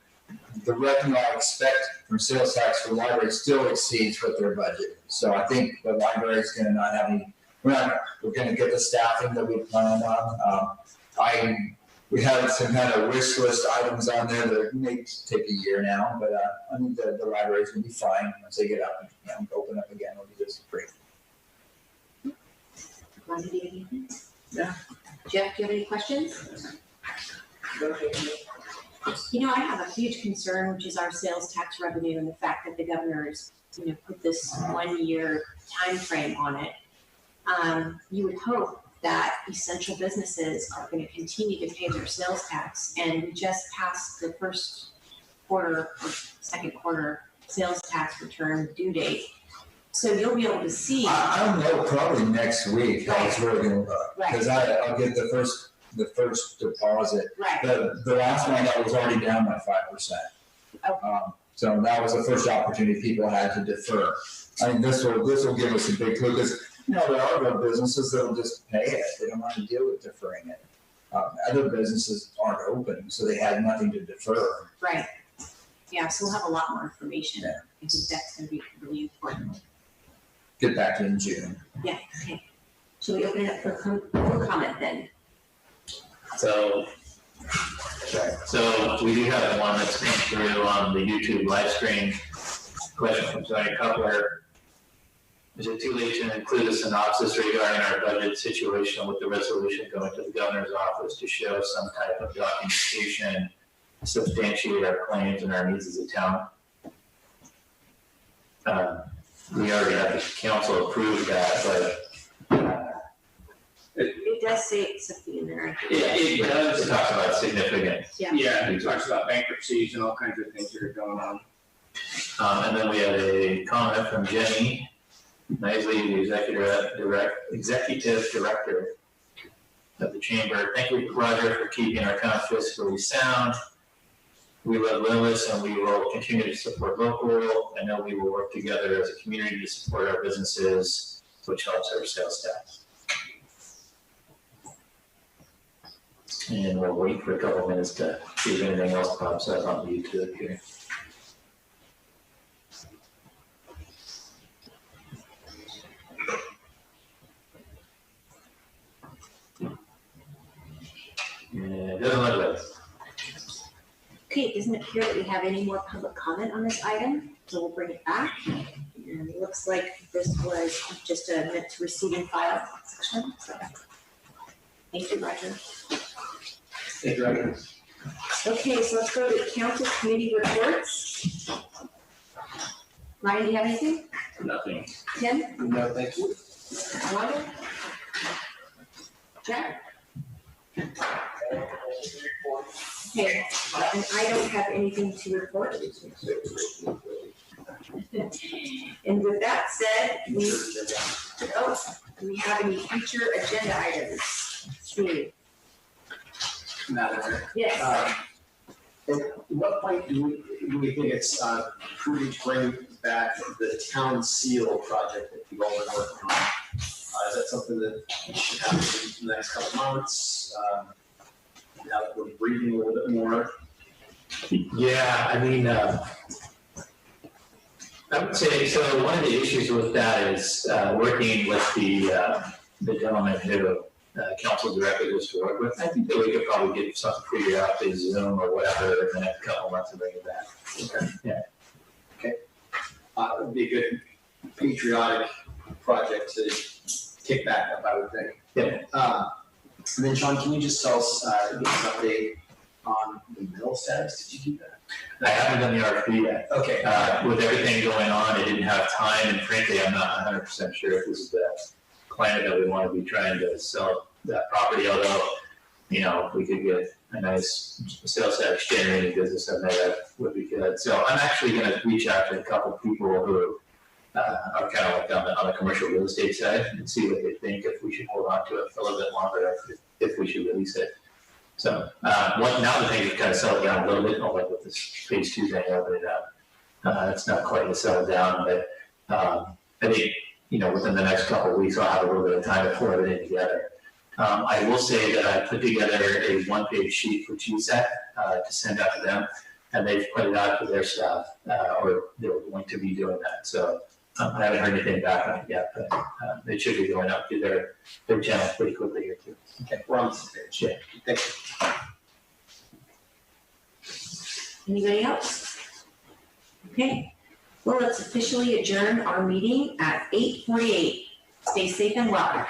the revenue I expect from sales tax for the library still exceeds what their budget. So I think the library is going to not have any. We're going to get the staffing that we planned on. We have some kind of wish list items on there that may take a year now, but I think the library is going to be fine once they get up and open up again. It'll be just great. Want to do anything? Yeah. Jeff, do you have any questions? I have a huge concern, which is our sales tax revenue and the fact that the governor's, put this 1 year time frame on it. You would hope that essential businesses are going to continue to pay their sales tax, and we just passed the first quarter or second quarter sales tax return due date. So you'll be able to see. I don't know, probably next week how it's really going to look. Right. Because I'll get the first deposit. Right. The last one I was already down by 5%. Okay. So that was the first opportunity people had to defer. I mean, this will give us a big clue because there are businesses that will just pay it. They don't want to deal with deferring it. Other businesses aren't open, so they had nothing to defer. Right. Yeah, so we'll have a lot more information. I think that's gonna be really important. Get back in June. Yeah, okay. Shall we open it up for public comment then? So we do have one that's come through on the YouTube live stream. Question from Tony Cutler. Is it too late to include a synopsis regarding our budget situation with the resolution going to the governor's office to show some type of documentation to substantiate our claims and our needs as a town? We already have the council approve that, but It does say something in there. It does. it talks about significant. Yeah, it talks about bankruptcies and all kinds of things that are going on. And then we had a comment from Jenny Knisley, the executive director of the chamber. Thank you, Roger, for keeping our town fiscally sound. We love Loomis and we will continue to support local. I know we will work together as a community to support our businesses, which helps our sales tax. And we'll wait for a couple minutes to see if anything else pops up on YouTube here. Yeah, it doesn't look like it. Okay, it doesn't appear that we have any more public comment on this item, so we'll bring it back. And it looks like this was just a meant to receive and file section. So, thank you, Roger. Thank you, Roger. Okay, so let's go to council committee reports. Ryan, do you have anything? Nothing. Tim? No, thank you. Wanda? Jack? Okay, and I don't have anything to report. And with that said, do we have any future agenda items? Steve? Madam Mayor. Yes. At what point do we think it's prudent to bring back the town seal project that you've all been working on? Is that something that should happen in the next couple of months? Now that we're breathing a little bit more? Yeah, I mean, I would say, so one of the issues with that is working with the gentleman who council directed us to work with. I think that we could probably get something figured out through Zoom or whatever in the next couple of months and bring it back. Okay. Yeah. Okay. It would be a good patriotic project to kick back up, I would think. Yeah. And then Sean, can you just tell us, give us an update on the mill status? Did you keep that? I haven't done the RFP yet. Okay. With everything going on, I didn't have time, and frankly, I'm not 100% sure if this is the climate that we want to be trying to sell that property, although, you know, if we could get a nice sales tax generating business on there, that would be good. So I'm actually going to reach out to a couple of people who are kind of like on the commercial real estate side and see what they think, if we should hold on to it for a little bit longer, if we should release it. So now that things have kind of settled down a little bit, like with this phase 2 thing opening up, it's not quite settled down, but I think, you know, within the next couple of weeks, I'll have a little bit of time to pull everything together. I will say that I put together a one-page sheet for GSAC to send out to them, and they've put it out to their staff, or they're going to be doing that. So I haven't heard anything back on it yet, but they should be going up to their channel pretty quickly here too. Okay, we're on the same page. Yeah. Thank you. Anybody else? Okay, well, let's officially adjourn our meeting at 8:48. Stay safe and well.